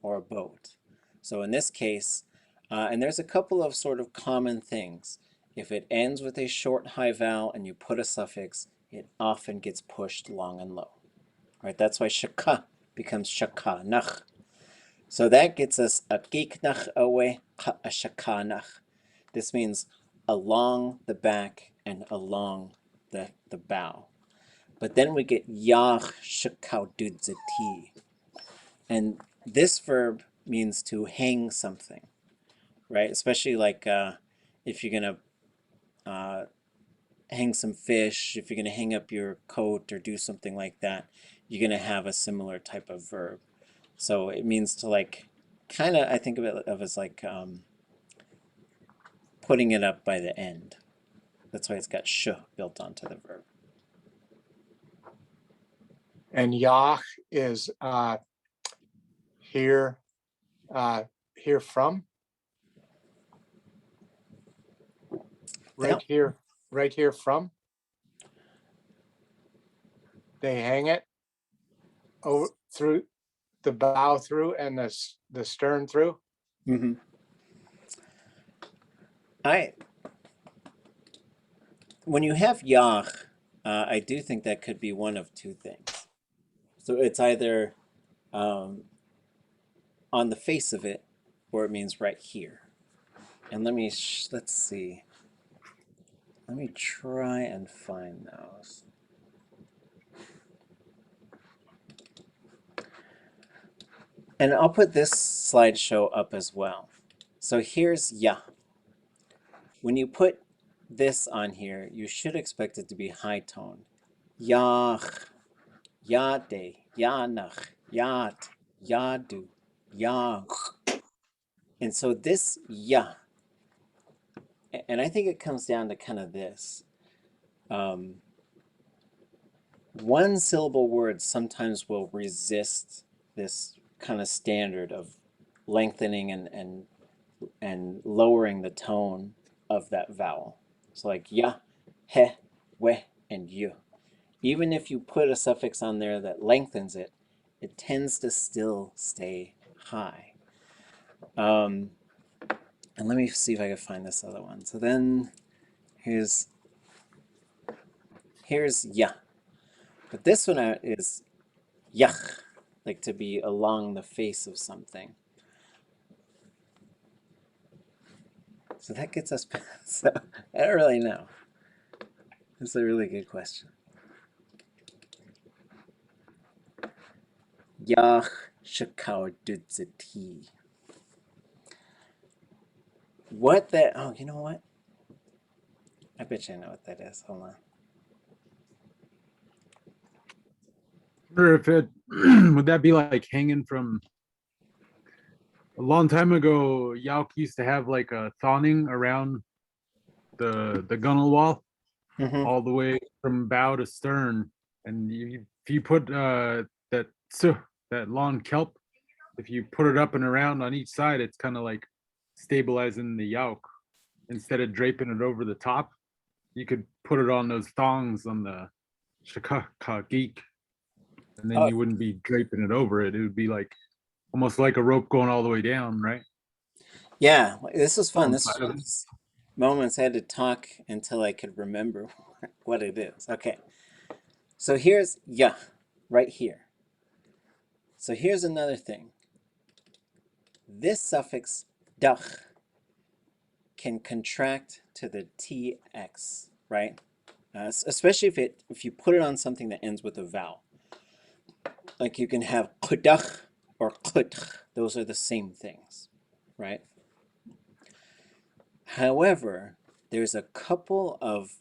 or a boat. So in this case, and there's a couple of sort of common things. If it ends with a short high vowel and you put a suffix, it often gets pushed long and low. Right? That's why shaka becomes shakanach. So that gets us a giknach.óow a shakanach. This means along the back and along the bow. But then we get yach shakaududzati. And this verb means to hang something, right? Especially like if you're going to hang some fish, if you're going to hang up your coat or do something like that, you're going to have a similar type of verb. So it means to like, kind of, I think of it as like putting it up by the end. That's why it's got sh built onto the verb. And yach is here from. Right Yeah. here from. They hang it over through the bow through and the stern through. Mm-hmm. When you have yach, I do think that could be one of two things. So it's either on the face of it, or it means right here. And let's see. Let me try and find those. And I'll put this slideshow up as well. So here's ya. When you put this on here, you should expect it to be high toned. Yach, yade, yanach, yat, yadu, yach. And so this ya, and I think it comes down to kind of this. One syllable words sometimes will resist this kind of standard of lengthening and lowering the tone of that vowel. So like ya, he, we, and yu. Even if you put a suffix on there that lengthens it, it tends to still stay high. And let me see if I can find this other one. So then here's ya. But this one is yach, like to be along the face of something. So that gets us past. So I don't really know. That's a really good question. Yach shakaududzati. What that? Oh, you know what? I bet you I know what that is. Hold on. Or if it would that be like hanging from a long time ago? Yauk used to have like a thawing around the gunnel wall, Mm-hmm. all the way from bow to stern, and if you put that long kelp, if you put it up and around on each side, it's kind of like stabilizing the yauk. Instead of draping it over the top, you could put it on those thongs on the shakakageek, and then you wouldn't be draping it over it. It would be like almost like a rope going all the way down, right? Yeah, this was fun. On This side of it. was moments I had to talk until I could remember what it is. Okay. So here's ya, right here. So here's another thing. this suffix dach can contract to the tx, right? Especially if you put it on something that ends with a vowel. Like you can have qudach or qudch. Those are the same things, right? However, there's a couple of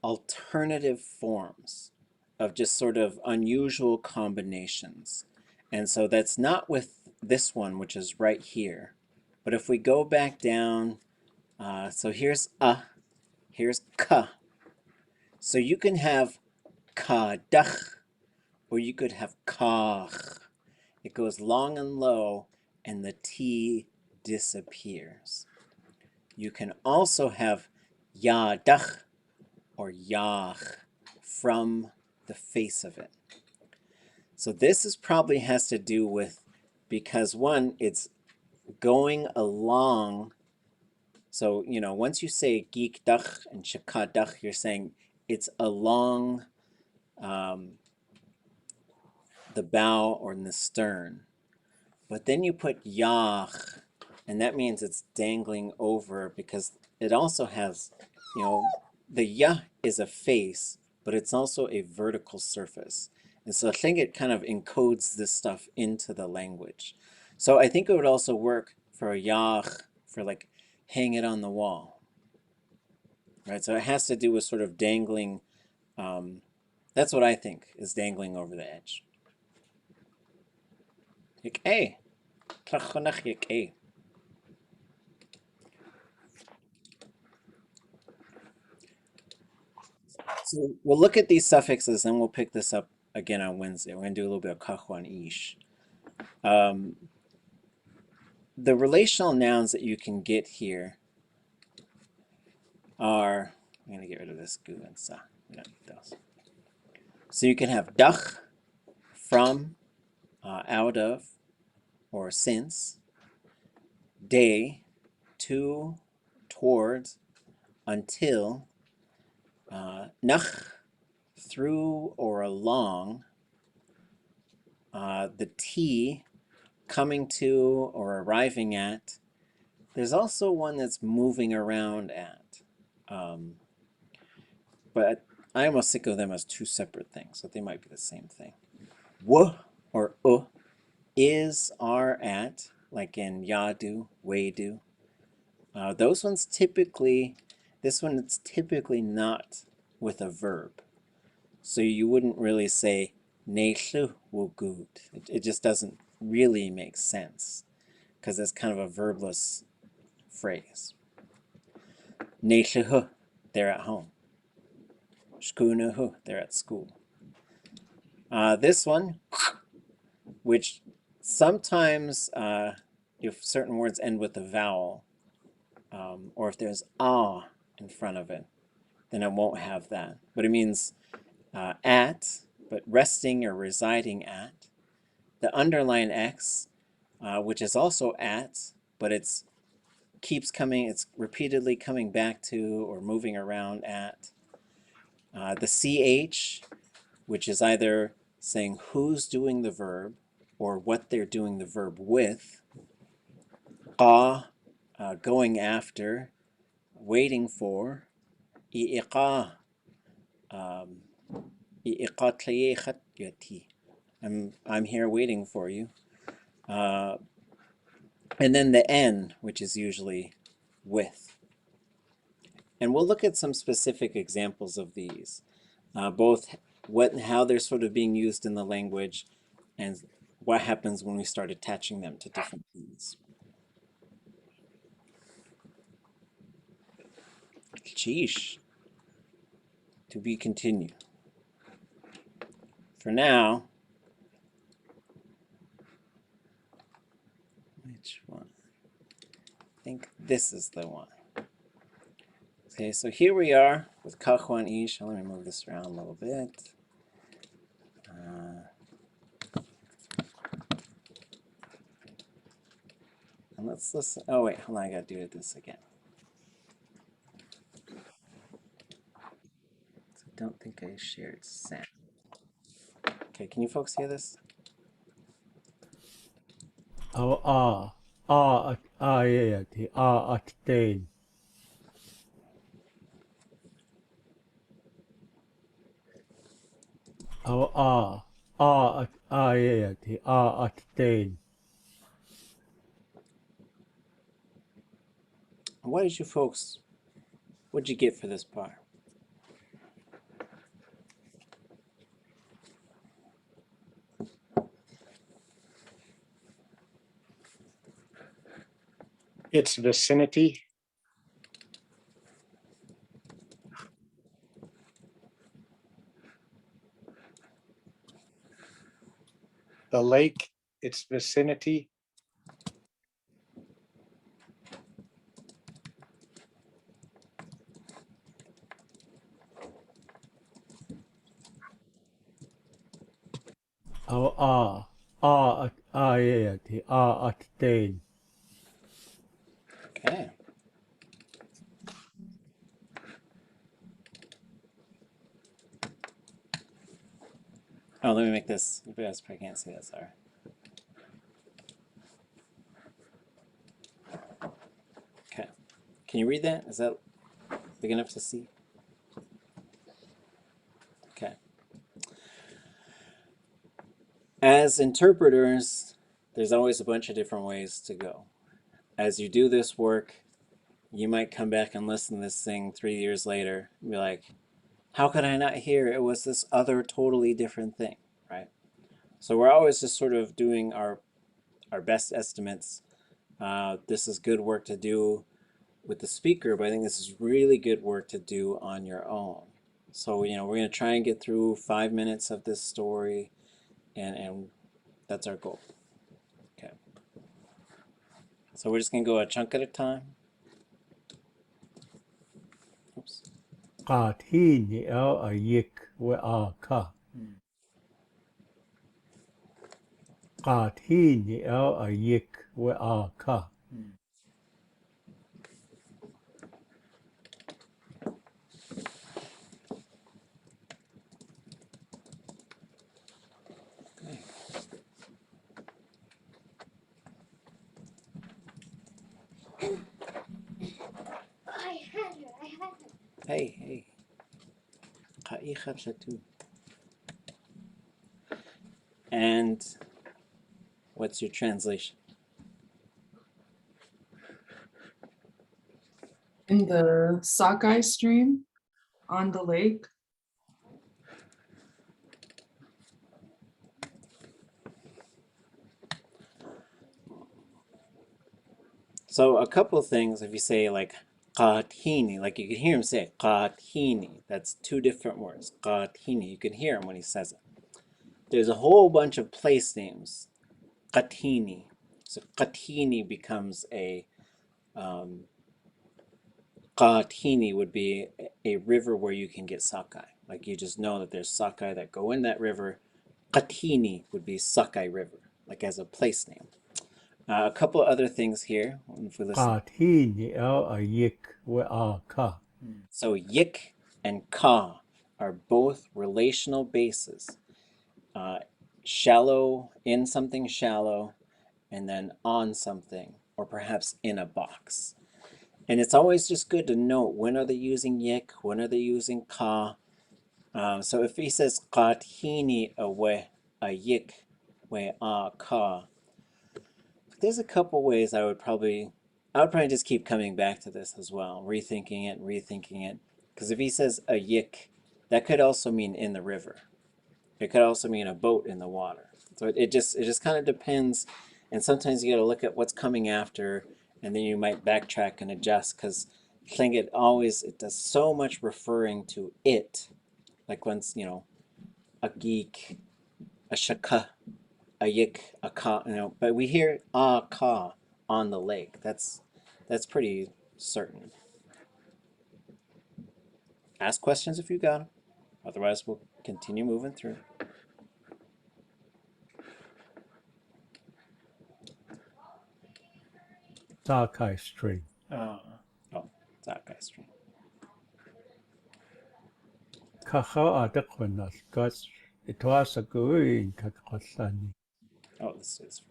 alternative forms of just sort of unusual combinations. And so that's not with this one, which is right here. But if we go back down, so here's here's ka. So you can have kadach, or you could have kach. It goes long and low, and the T disappears. You can also have yadach or yach from the face of it. So this is probably has to do with, because one, it's going along. So, you know, once you say geek dach and shukát dach, you're saying it's along the bow or in the stern. But then you put yach, and that means it's dangling over, because it also has, you know, the yah is a face, but it's also a vertical surface. And so I think it kind of encodes this stuff into the language. So I think it would also work for a yach, for like hang it on the wall, right? So it has to do with sort of dangling. That's what I think is dangling over the edge. Yagyeeyí. Kahunich Yagyeeyí. So we'll look at these suffixes, and we'll pick this up again on Wednesday. We're going to do a little bit of Kaxwaan Éesh. The relational nouns that you can get here are, I'm going to get rid of this gu and sa. We don't need those. So you can have dach, from, out of, or since, de, to, towards, until, nach, through or along, the T, coming to or arriving at. There's also one that's moving around at. But I almost think of them as two separate things, so they might be the same thing. W or is, are, at, like in yadu, wadu. Those ones typically, this one it's typically not with a verb. So you wouldn't really say neishu wugut. It just doesn't really make sense, because it's kind of a verbless phrase. Neishu, they're at home. Shkunuhu, they're at school. This one, which sometimes if certain words end with a vowel, or if there's ah in front of it, then it won't have that. But it means at, but resting or residing at. The underline X, which is also at, but it's keeps coming, it's repeatedly coming back to or moving around at. The CH, which is either saying who's doing the verb or what they're doing the verb with. Going after, waiting for. Iqa, I'm here waiting for you. And then the N, which is usually with. And we'll look at some specific examples of these, both what and how they're sort of being used in the language, and what happens when we start attaching them to different things. Sheesh. To be continued. For now, which one? I think this is the one. Okay, so here we are with Kaxwaan Éesh. Let me move this around a little bit. And let's listen. Oh wait, hold on, I gotta do this again. I don't think I shared sound. Okay, can you folks hear this? Oh, at.óow at Tlein. At Tlein. What did you folks, what'd you get for this part? Its vicinity. The lake, its vicinity. At Tlein. Okay. Oh, let me make this. You guys probably can't see that, sorry. Okay. Can you read that? Is that big enough to see? Okay. As interpreters, there's always a bunch of different ways to go. As you do this work, you might come back and listen to this thing 3 years later and be like, how could I not hear it was this other totally different thing, right? So we're always just sort of doing our best estimates. This is good work to do with the speaker, but I think this is really good work to do on your own. So, we're going to try and get through 5 minutes of this story, and that's our goal. Okay. So we're just going to go a chunk at a time. Oops. Kahunich Kahunich Hey. And what's your translation? In the sockeye stream on the lake. So a couple of things, if you say like Qahtini, like you can hear him say Qahtini, that's two different words. Qahtini, you can hear him when he says it. There's a whole bunch of place names. Qahtini. So Qahtini becomes a Qahtini would be a river where you can get sockeye. Like you just know that there's sockeye that go in that river. Qahtini would be Sockeye River, like as a place name. A couple of other things here, if we listen. So yik and ka are both relational bases. Shallow, in something shallow, and then on something, or perhaps in a box. And it's always just good to note when are they using yik, when are they using ka. So if he says qathini awe a yik we a ka, there's a couple ways I would probably just keep coming back to this as well, rethinking it. Because if he says a yik, that could also mean in the river. It could also mean a boat in the water. So it just kind of depends. And sometimes you got to look at what's coming after, and then you might backtrack and adjust. Because I think it does so much referring to it, like once a geek, a shaka, a yik, a ka, but we hear a ka on the lake. That's pretty certain. Ask questions if you got them. Otherwise, we'll continue moving through. Sockeye Stream. Oh, Sockeye Stream. It was a good Oh, this is.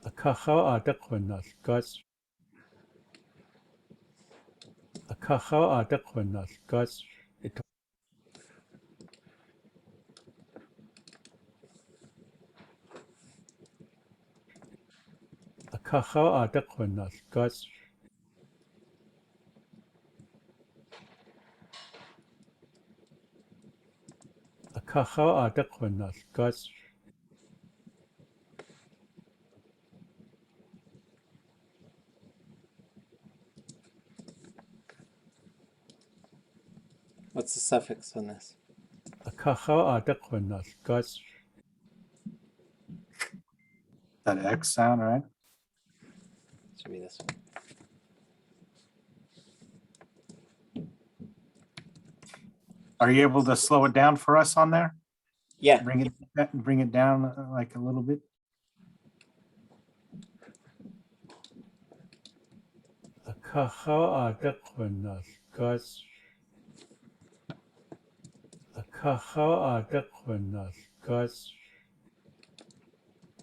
Akaha adakonas gas. Akaha adakonas gas. Akaha adakonas gas. Akaha adakonas gas. What's the suffix on this? Akaha adakonas gas. That X sound, right? Should be this one. Are you able to slow it down for us on there? Yeah. Bring it down like a little bit. Akaha adakonas gas. Akaha adakonas gas.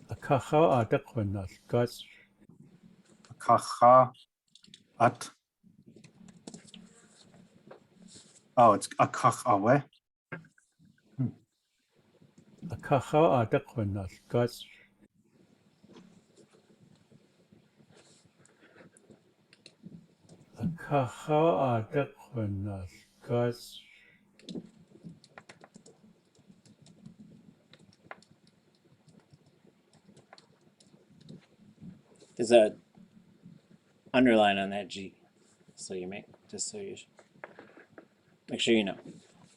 Akaha adakonas gas. Akaha at. Oh, it's akahawe. Akaha adakonas gas. Akaha adakonas gas. There's a underline on that G. So you make, just so you make sure you know.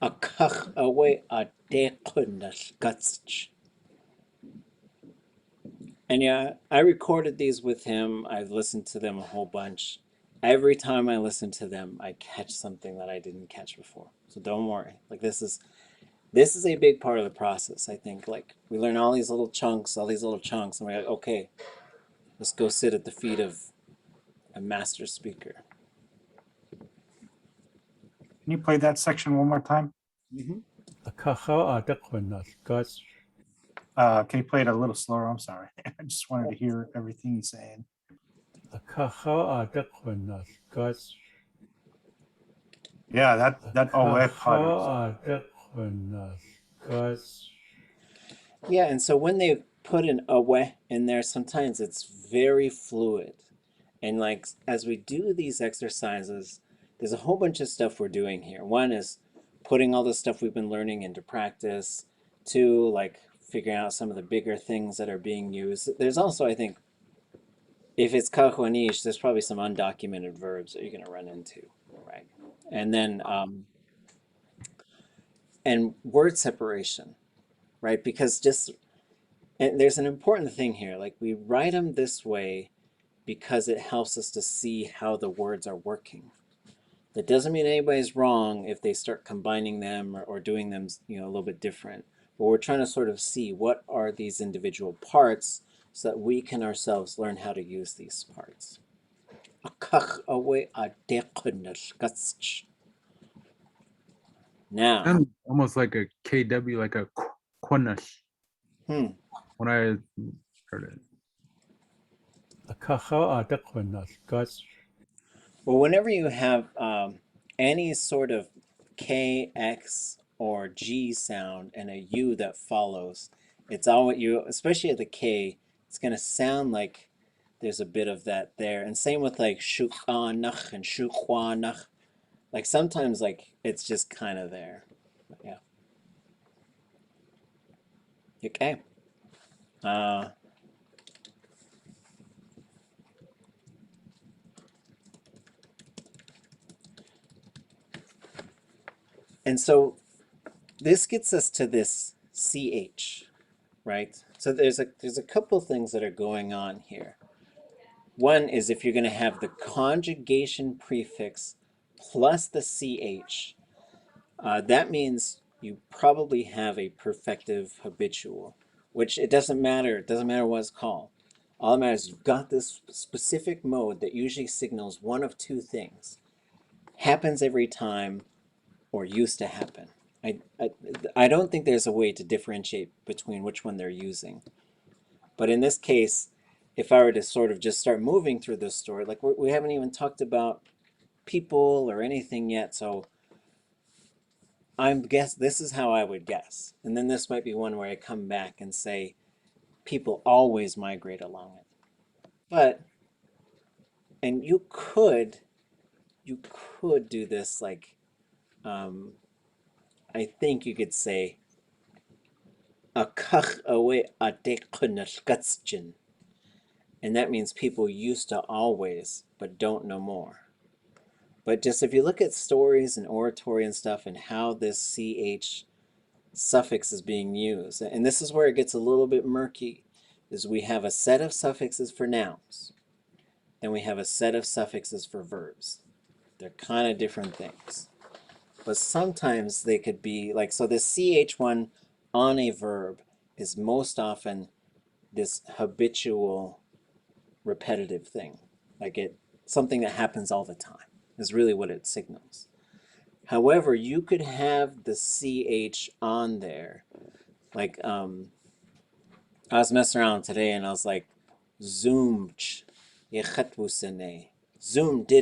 Kaxwaan Éesh Sh. And yeah, I recorded these with him. I've listened to them a whole bunch. Every time I listen to them, I catch something that I didn't catch before. So don't worry. Like this is a big part of the process, I think. Like we learn all these little chunks, and we're like, okay, let's go sit at the feet of a master speaker. Can you play that section one more time? Akaha adakonas gas. Can you play it a little slower? I'm sorry. I just wanted to hear everything he's saying. Akaha adakonas gas. Yeah, that owe part is Akaha adakonas gas. Yeah, and so when they put an awe in there, sometimes it's very fluid. And like as we do these exercises, there's a whole bunch of stuff we're doing here. One is putting all the stuff we've been learning into practice. Two, like figuring out some of the bigger things that are being used. There's also, I think, if it's Kahunich, there's probably some undocumented verbs that you're going to run into, right? And then, and word separation, right? Because and there's an important thing here. Like we write them this way because it helps us to see how the words are working. That doesn't mean anybody's wrong if they start combining them or doing them, a little bit different. But we're trying to sort of see what are these individual parts so that we can ourselves learn how to use these parts. Now, And almost like a KW, like a quanash. When I heard it. Akaha adakonas gas. well, whenever you have any sort of K, X, or G sound and a U that follows, it's all especially at the K, it's going to sound like there's a bit of that there. And same with like Shukánach and Shukánach. Like sometimes like it's just kind of there. But yeah. Okay. And so this gets us to this CH, right? So there's a couple things that are going on here. One is if you're going to have the conjugation prefix plus the CH, that means you probably have a perfective habitual, which it doesn't matter what it's called. All that matters is you've got this specific mode that usually signals one of two things. Happens every time or used to happen. I don't think there's a way to differentiate between which one they're using. But in this case, if I were to sort of just start moving through this story, like we haven't even talked about people or anything yet, so this is how I would guess. And then this might be one where I come back and say people always migrate along it. But, and you could do this like, I think you could say, a Kaxwaan Éesh Sh. And that means people used to always, but don't no more. But just if you look at stories and oratory and stuff and how this CH suffix is being used, and this is where it gets a little bit murky, is we have a set of suffixes for nouns, and we have a set of suffixes for verbs. They're kind of different things. But sometimes they could be like, so this CH one on a verb is most often this habitual repetitive thing. Like something that happens all the time is really what it signals. However, you could have the CH on there. Like, I was messing around today and I was like, Zoom did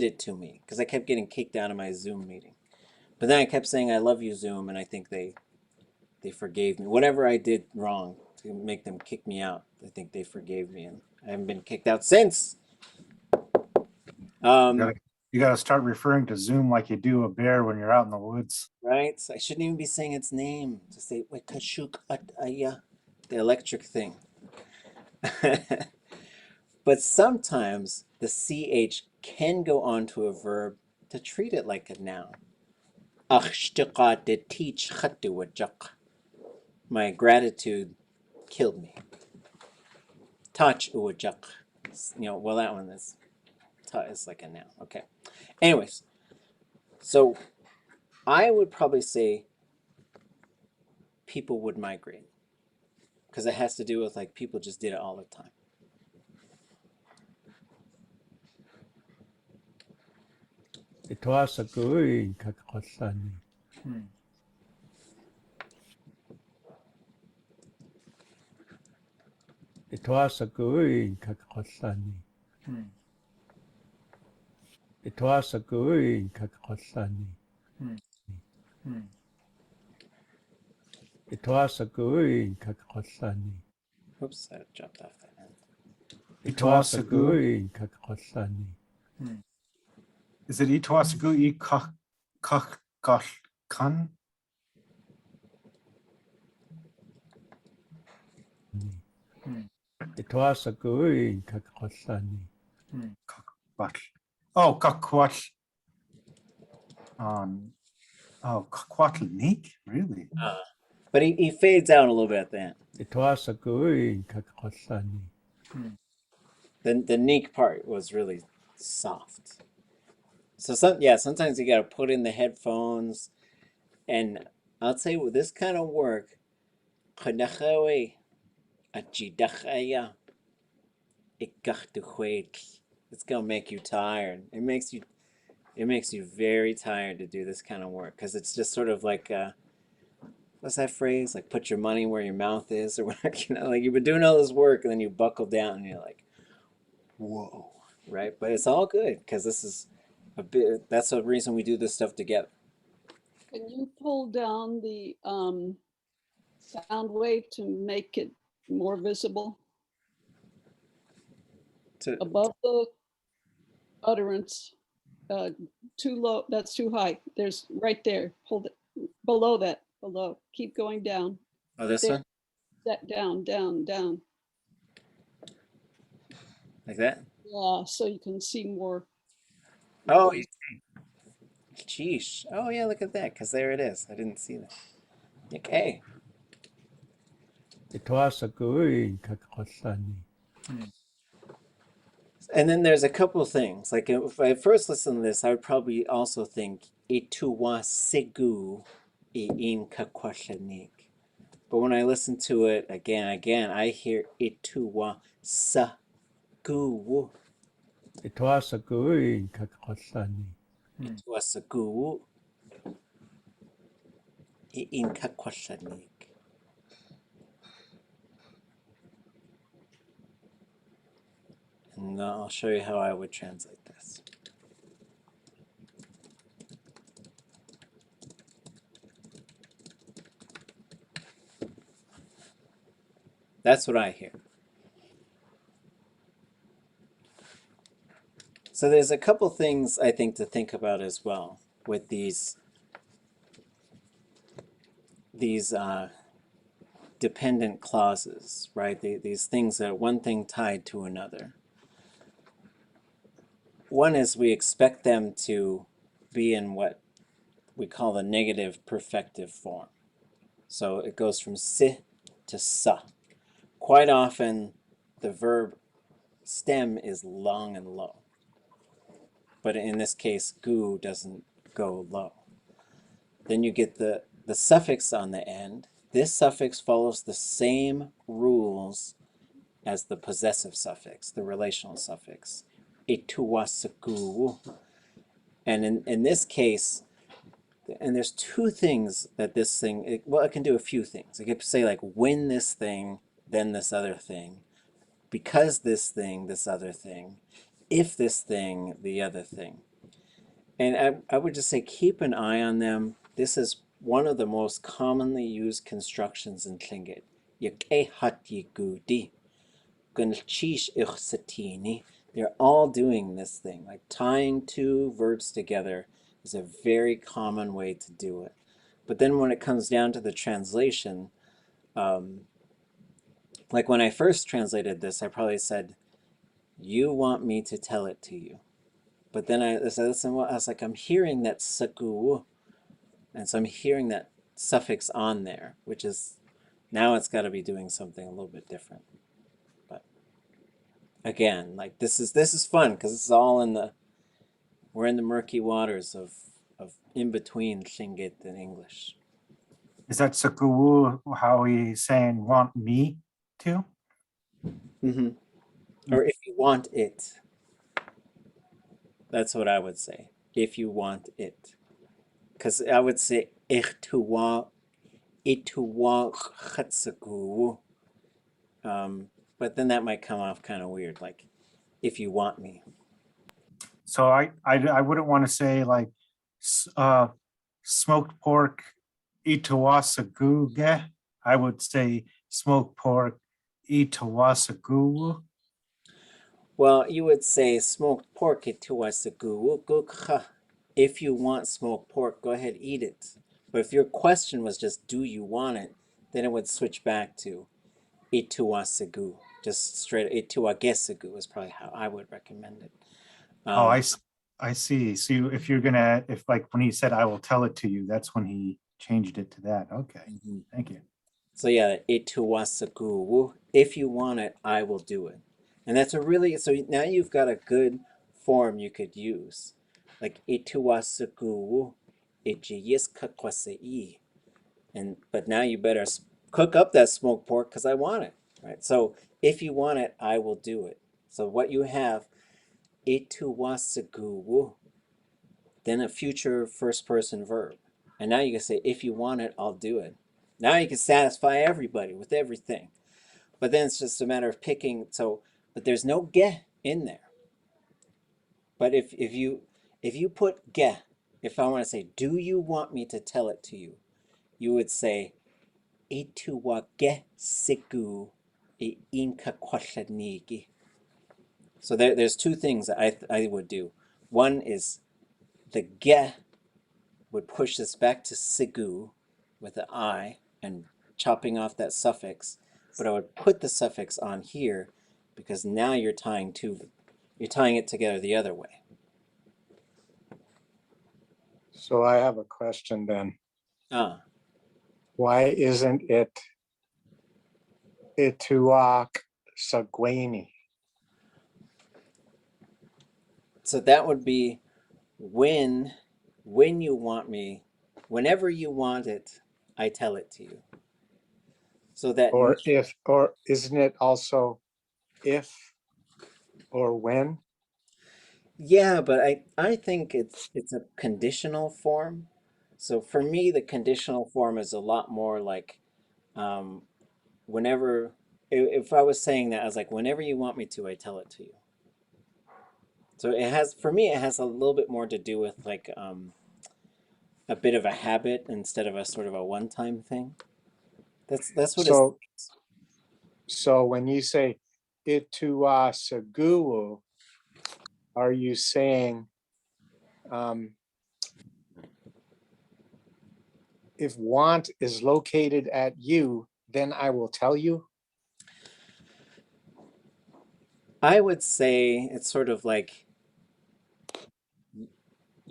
it to me, because I kept getting kicked out of my Zoom meeting. But then I kept saying, I love you, Zoom, and I think they forgave me. Whatever I did wrong to make them kick me out, I think they forgave me, and I haven't been kicked out since. You got to start referring to Zoom like you do a bear when you're out in the woods. Right? So I shouldn't even be saying its name. To say Shukát Ḳu.oo, the electric thing. But sometimes the CH can go onto a verb to treat it like a noun. My gratitude killed me. Touch uwajak. Well, that one is like a noun. Okay. Anyways, so I would probably say people would migrate, because it has to do with like people just did it all the time. It was a good Kaxwaan. It was a good Kaxwaan. It was a good Kaxwaan. It was a good Kaxwaan. Oops, I dropped off that end. It was a good Kaxwaan. Is it Itwasagu I Kan? It was a good Kaxwaan. Oh, Kakwat. Kakwatleek? Really? But he fades out a little bit at the end. It was a good Kaxwaan. The neek part was really soft. So sometimes you gotta put in the headphones, and I'll tell you, with this kind of work, it's gonna make you tired. It makes you very tired to do this kind of work, because it's just sort of like what's that phrase? Like, put your money where your mouth is, or whatever. Like you've been doing all this work and then you buckle down and you're like, whoa, right? But it's all good, because this is that's the reason we do this stuff together. Can you pull down the sound wave to make it more visible? Above the utterance, too low, that's too high. There's right there, hold it, below that, below, keep going down. Oh, this there, one? That down, Like that? Yeah, so you can see more. Oh, sheesh. Oh yeah, look at that, because there it is. I didn't see that. Okay. It was a good Kaxwaan. And then there's a couple things. Like, if I first listen to this, I would probably also think ituwa segu in kakwashanik. But when I listen to it again, I hear ituwa sagu. It was a good Kaxwaan. Ituwa sagu in kakwashanik. No, I'll show you how I would translate this. That's what I hear. So there's a couple things I think to think about as well with these dependent clauses, right? These things that one thing tied to another. One is we expect them to be in what we call the negative perfective form. So it goes from si to sa. Quite often the verb stem is long and low. But in this case, gu doesn't go low. Then you get the suffix on the end. This suffix follows the same rules as the possessive suffix, the relational suffix. Ituwasaku. And in this case, and there's two things that this thing, it can do a few things. It could say like, when this thing, then this other thing. Because this thing, this other thing. If this thing, the other thing. And I would just say keep an eye on them. This is one of the most commonly used constructions in Tlingit. They're all doing this thing. Like tying two verbs together is a very common way to do it. But then when it comes down to the translation, like when I first translated this, I probably said, you want me to tell it to you. But then I was like, I'm hearing that saku, and so I'm hearing that suffix on there, which is, now it's got to be doing something a little bit different. But again, like this is fun because it's all we're in the murky waters of in between Tlingit and English. Is that Sakuwu how he's saying want me to? Mm-hmm. Or if you want it. That's what I would say. If you want it. Because I would say ituwa chatsaku. But then that might come off kind of weird, like if you want me. So I wouldn't want to say like smoked pork itawasaguge. I would say smoked pork itawasagu. Well, you would say smoked pork itawasagu. If you want smoked pork, go ahead, eat it. But if your question was just, do you want it? Then it would switch back to ituwasagu. Just straight ituwagesagu is probably how I would recommend it. I see. So if you're gonna, if like when he said, I will tell it to you, that's when he changed it to that. Okay. Mm-hmm. Thank you. So yeah, ituwasagu. If you want it, I will do it. And that's a really, so now you've got a good form you could use. Like ituwasagu, ijiyiskakwasei. But now you better cook up that smoked pork because I want it, right? So if you want it, I will do it. So what you have, ituwasagu, then a future first person verb. And now you can say, if you want it, I'll do it. Now you can satisfy everybody with everything. But then it's just a matter of picking. So, but there's no ge in there. But if you put ge, if I want to say, do you want me to tell it to you? You would say, ituwage siku e inka kalneegí. So there's two things that I would do. One is the ge would push this back to sigu with the I and chopping off that suffix, but I would put the suffix on here because now you're tying it together the other way. So I have a question then. Why isn't it ituak sagweni? So that would be when you want me, whenever you want it, I tell it to you. So that or isn't it also if or when? Yeah, but I think it's a conditional form. So for me, the conditional form is a lot more like whenever, if I was saying that, I was like, whenever you want me to, I tell it to you. So it has, for me, it has a little bit more to do with like a bit of a habit instead of a sort of a one-time thing. That's what So, so when you say at.óow, are you saying if want is located at you, then I will tell you? I would say it's sort of like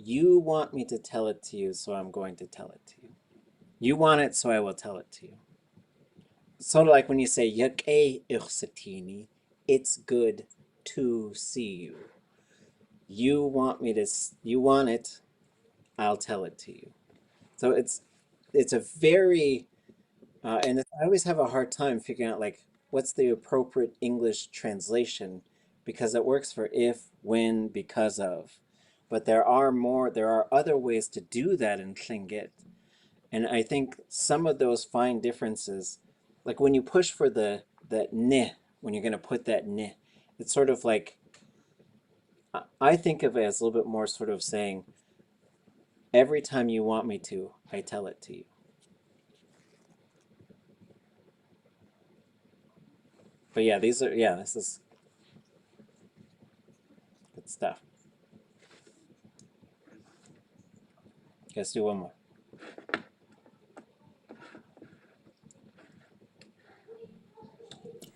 you want me to tell it to you, so I'm going to tell it to you. You want it, so I will tell it to you. Sort of like when you say Yagyeeyí, it's good to see you. You want me to, you want it, I'll tell it to you. So it's a very, and I always have a hard time figuring out like what's the appropriate English translation because it works for if, when, because of. But there are other ways to do that in Tlingit. And I think some of those fine differences, like when you push for that ne, when you're going to put that ne, it's sort of like, I think of it as a little bit more sort of saying, every time you want me to, I tell it to you. But yeah, this is good stuff. Let's do one more.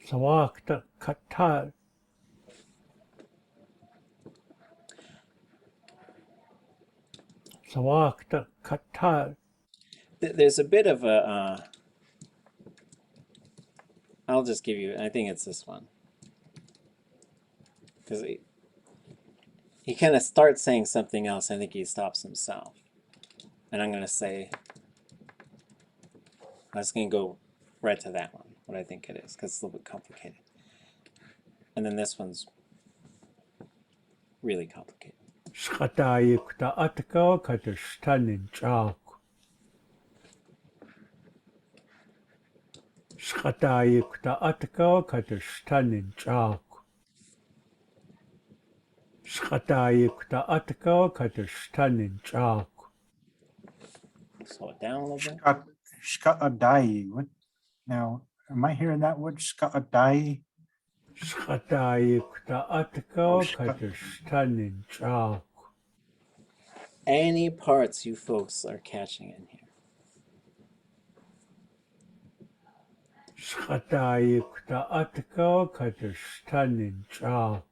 Sawakta kata. Sawakta kata. There's a bit of a, I'll just give you, I think it's this one. Because he kind of starts saying something else. I think he stops himself. And I'm going to say, I'm just going to go right to that one, what I think it is, because it's a little bit complicated. And then this one's really complicated. Shkatayikta atka katashtanin chak. Shkatayikta atka katashtanin chak. Shkatayikta atka katashtanin chak. Slow it down a little bit. Shka'adai. What now? Am I hearing that word? Shka'adai? Shkatayikta atka katashtanin chak. Any parts you folks are catching in here? Shkatayikta atka katashtanin chak.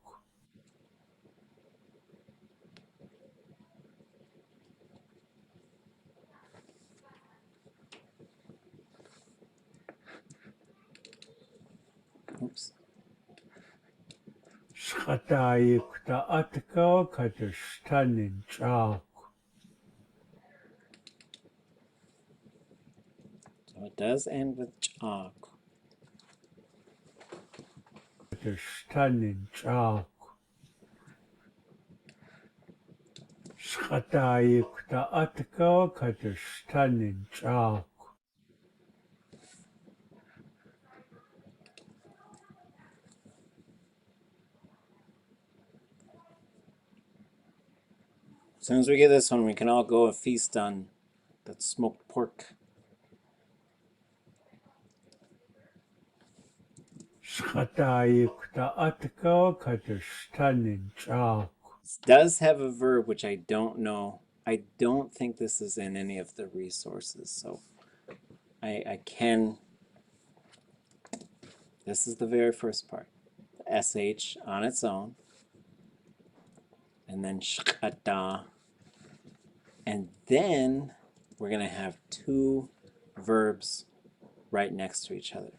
Oops. Shkatayikta atka katashtanin chak. So it does end with chak. Katashtanin chak. Shkatayikta atka katashtanin chak. As soon as we get this one, we can all go and feast on that smoked pork. Shkatayikta atka katashtanin chak. This does have a verb, which I don't know. I don't think this is in any of the resources, so I can. This is the very first part. The SH on its own. And then shkata. And then we're going to have two verbs right next to each other.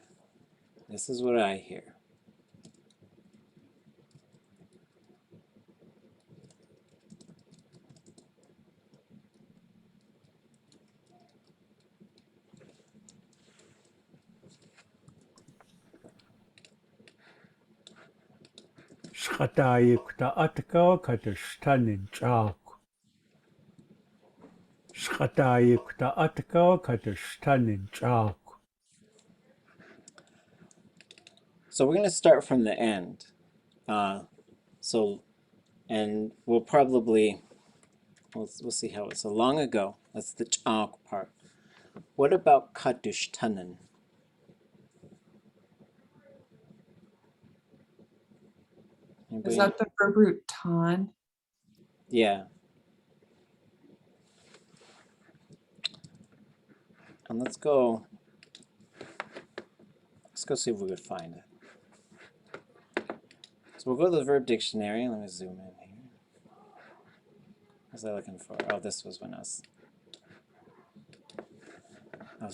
This is what I hear. Shkatayikta atka katashtanin chak. Shkatayikta atka katashtanin chak. So we're going to start from the end. So And we'll probably, we'll see how it's so long ago. That's the ch'ak part. What about kadushtanen? Is that the verb root tan? Yeah. And let's go see if we could find it. So we'll go to the verb dictionary. Let me zoom in here. What was I looking for? Oh, this was when I was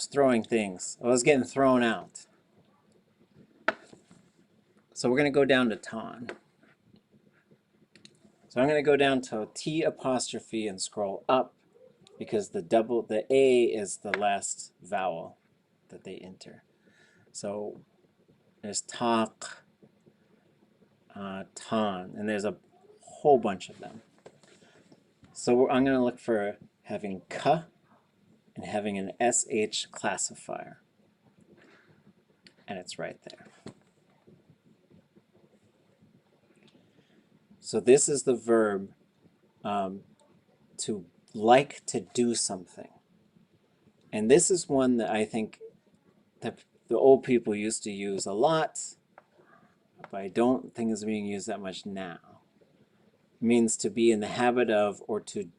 throwing things. I was getting thrown out. So we're going to go down to tan. So I'm going to go down to T apostrophe and scroll up because the A is the last vowel that they enter. So there's tak, tan, and there's a whole bunch of them. So I'm going to look for having ka and having an SH classifier. And it's right there. So this is the verb to like to do something. And this is one that I think that the old people used to use a lot, but I don't think it's being used that much now. It means to be in the habit of or to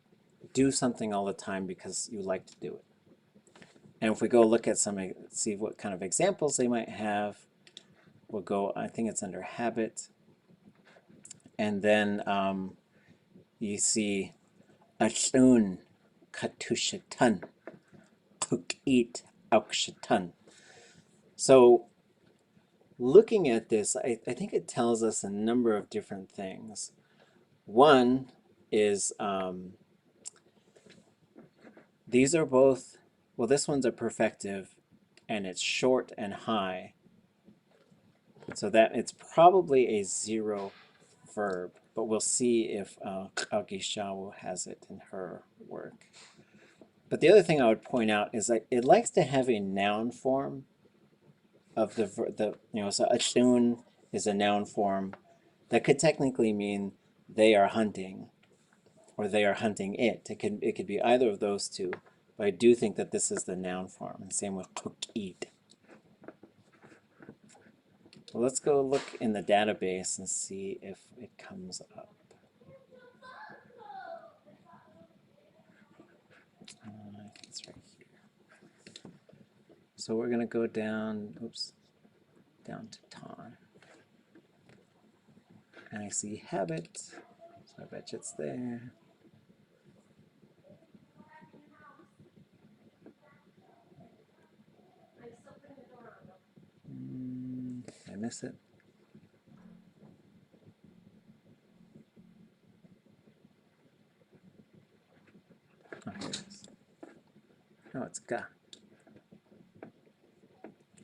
do something all the time because you like to do it. And if we go look at see what kind of examples they might have, we'll go, I think it's under habit. And then you see achun katushatan, kukit aukshatan. So looking at this, I think it tells us a number of different things. One is these are both, well, this one's a perfective and it's short and high. So that it's probably a zero verb, but we'll see if Yagyeeyí has it in her work. But the other thing I would point out is that it likes to have a noun form of so achun is a noun form that could technically mean they are hunting or they are hunting it. It could be either of those two, but I do think that this is the noun form. And same with kukit. Well, let's go look in the database and see if it comes up. I think it's right here. So we're going to go down, down to tan. And I see habit, so I bet you it's there. Did I miss it? Oh, here it is. No, it's ga.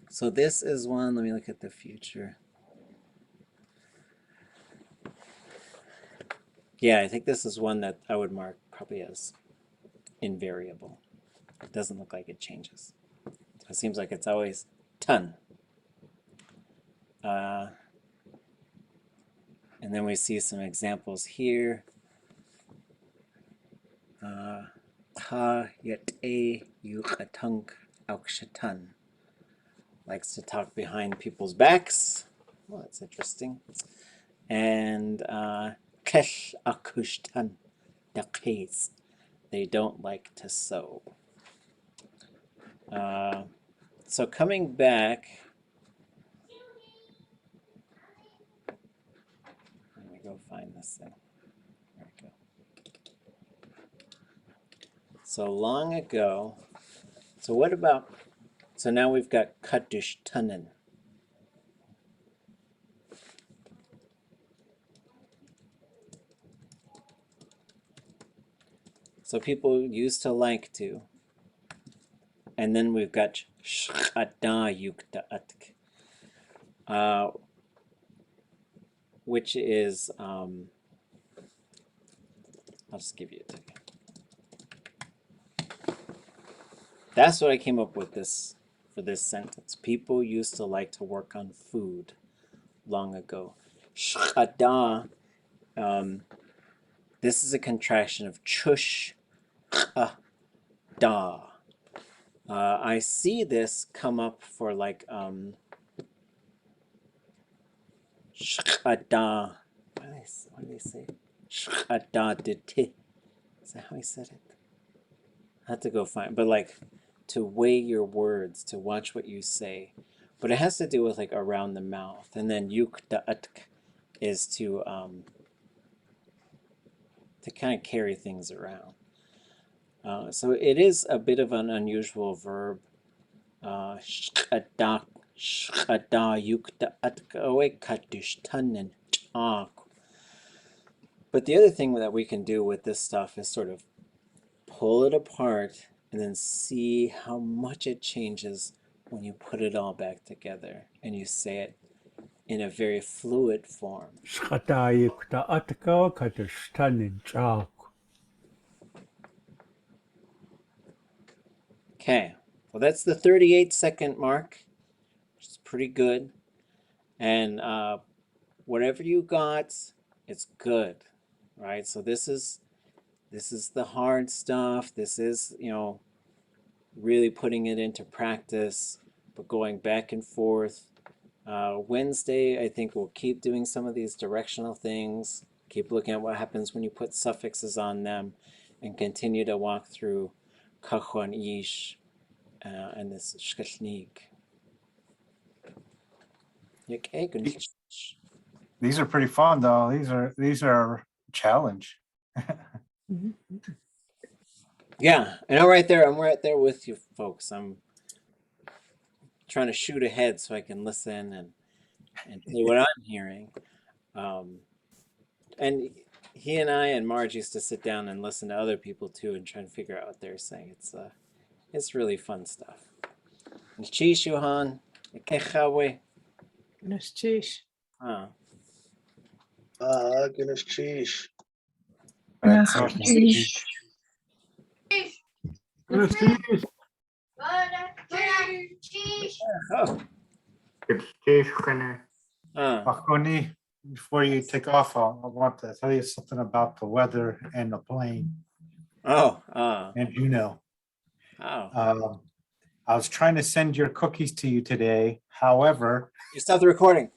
So this is one, let me look at the future. Yeah, I think this is one that I would mark probably as invariable. It doesn't look like it changes. So it seems like it's always ton. And then we see some examples here. Ka.óow Yagyeeyí likes to talk behind people's backs. Well, that's interesting. And kesh akushtan daqis. They don't like to sew. So coming back, let me go find this thing. There we go. So long ago, so what about, so now we've got kadushtanen. So people used to like to. And then we've got which is, I'll just give you a second. That's what I came up with for this sentence. People used to like to work on food long ago. Shukát This is a contraction of chush, da. I see this come up for like shkada. What do they say? Shkada de ti. Is that how I said it? I have to go find, but like to weigh your words, to watch what you say. But it has to do with like around the mouth, and then yukta atk is to kind of carry things around. So it is a bit of an unusual verb. Shkada yukta atk owe katush tannen chak. But the other thing that we can do with this stuff is sort of pull it apart and then see how much it changes when you put it all back together and you say it in a very fluid form. Okay, well that's the 38-second mark, which is pretty good. And whatever you got, it's good, right? So this is the hard stuff. This is, you know, really putting it into practice, but going back and forth. Wednesday, I think we'll keep doing some of these directional things, keep looking at what happens when you put suffixes on them, and continue to walk through Kaxwaan Éesh and this kalneegí. These are pretty fun though. These are a challenge. Yeah, and I'm right there with you folks. I'm trying to shoot ahead so I can listen and say what I'm hearing. And he and I and Marge used to sit down and listen to other people too and try and figure out what they're saying. It's really fun stuff. Nishish Johan, Kechawe. Nashish. Ah, Sheesh. That's so oh. Kahunich, before you take off, I want to tell you something about the weather and the plane. And you know. Oh. I was trying to send your cookies to you today. However, You stopped the recording.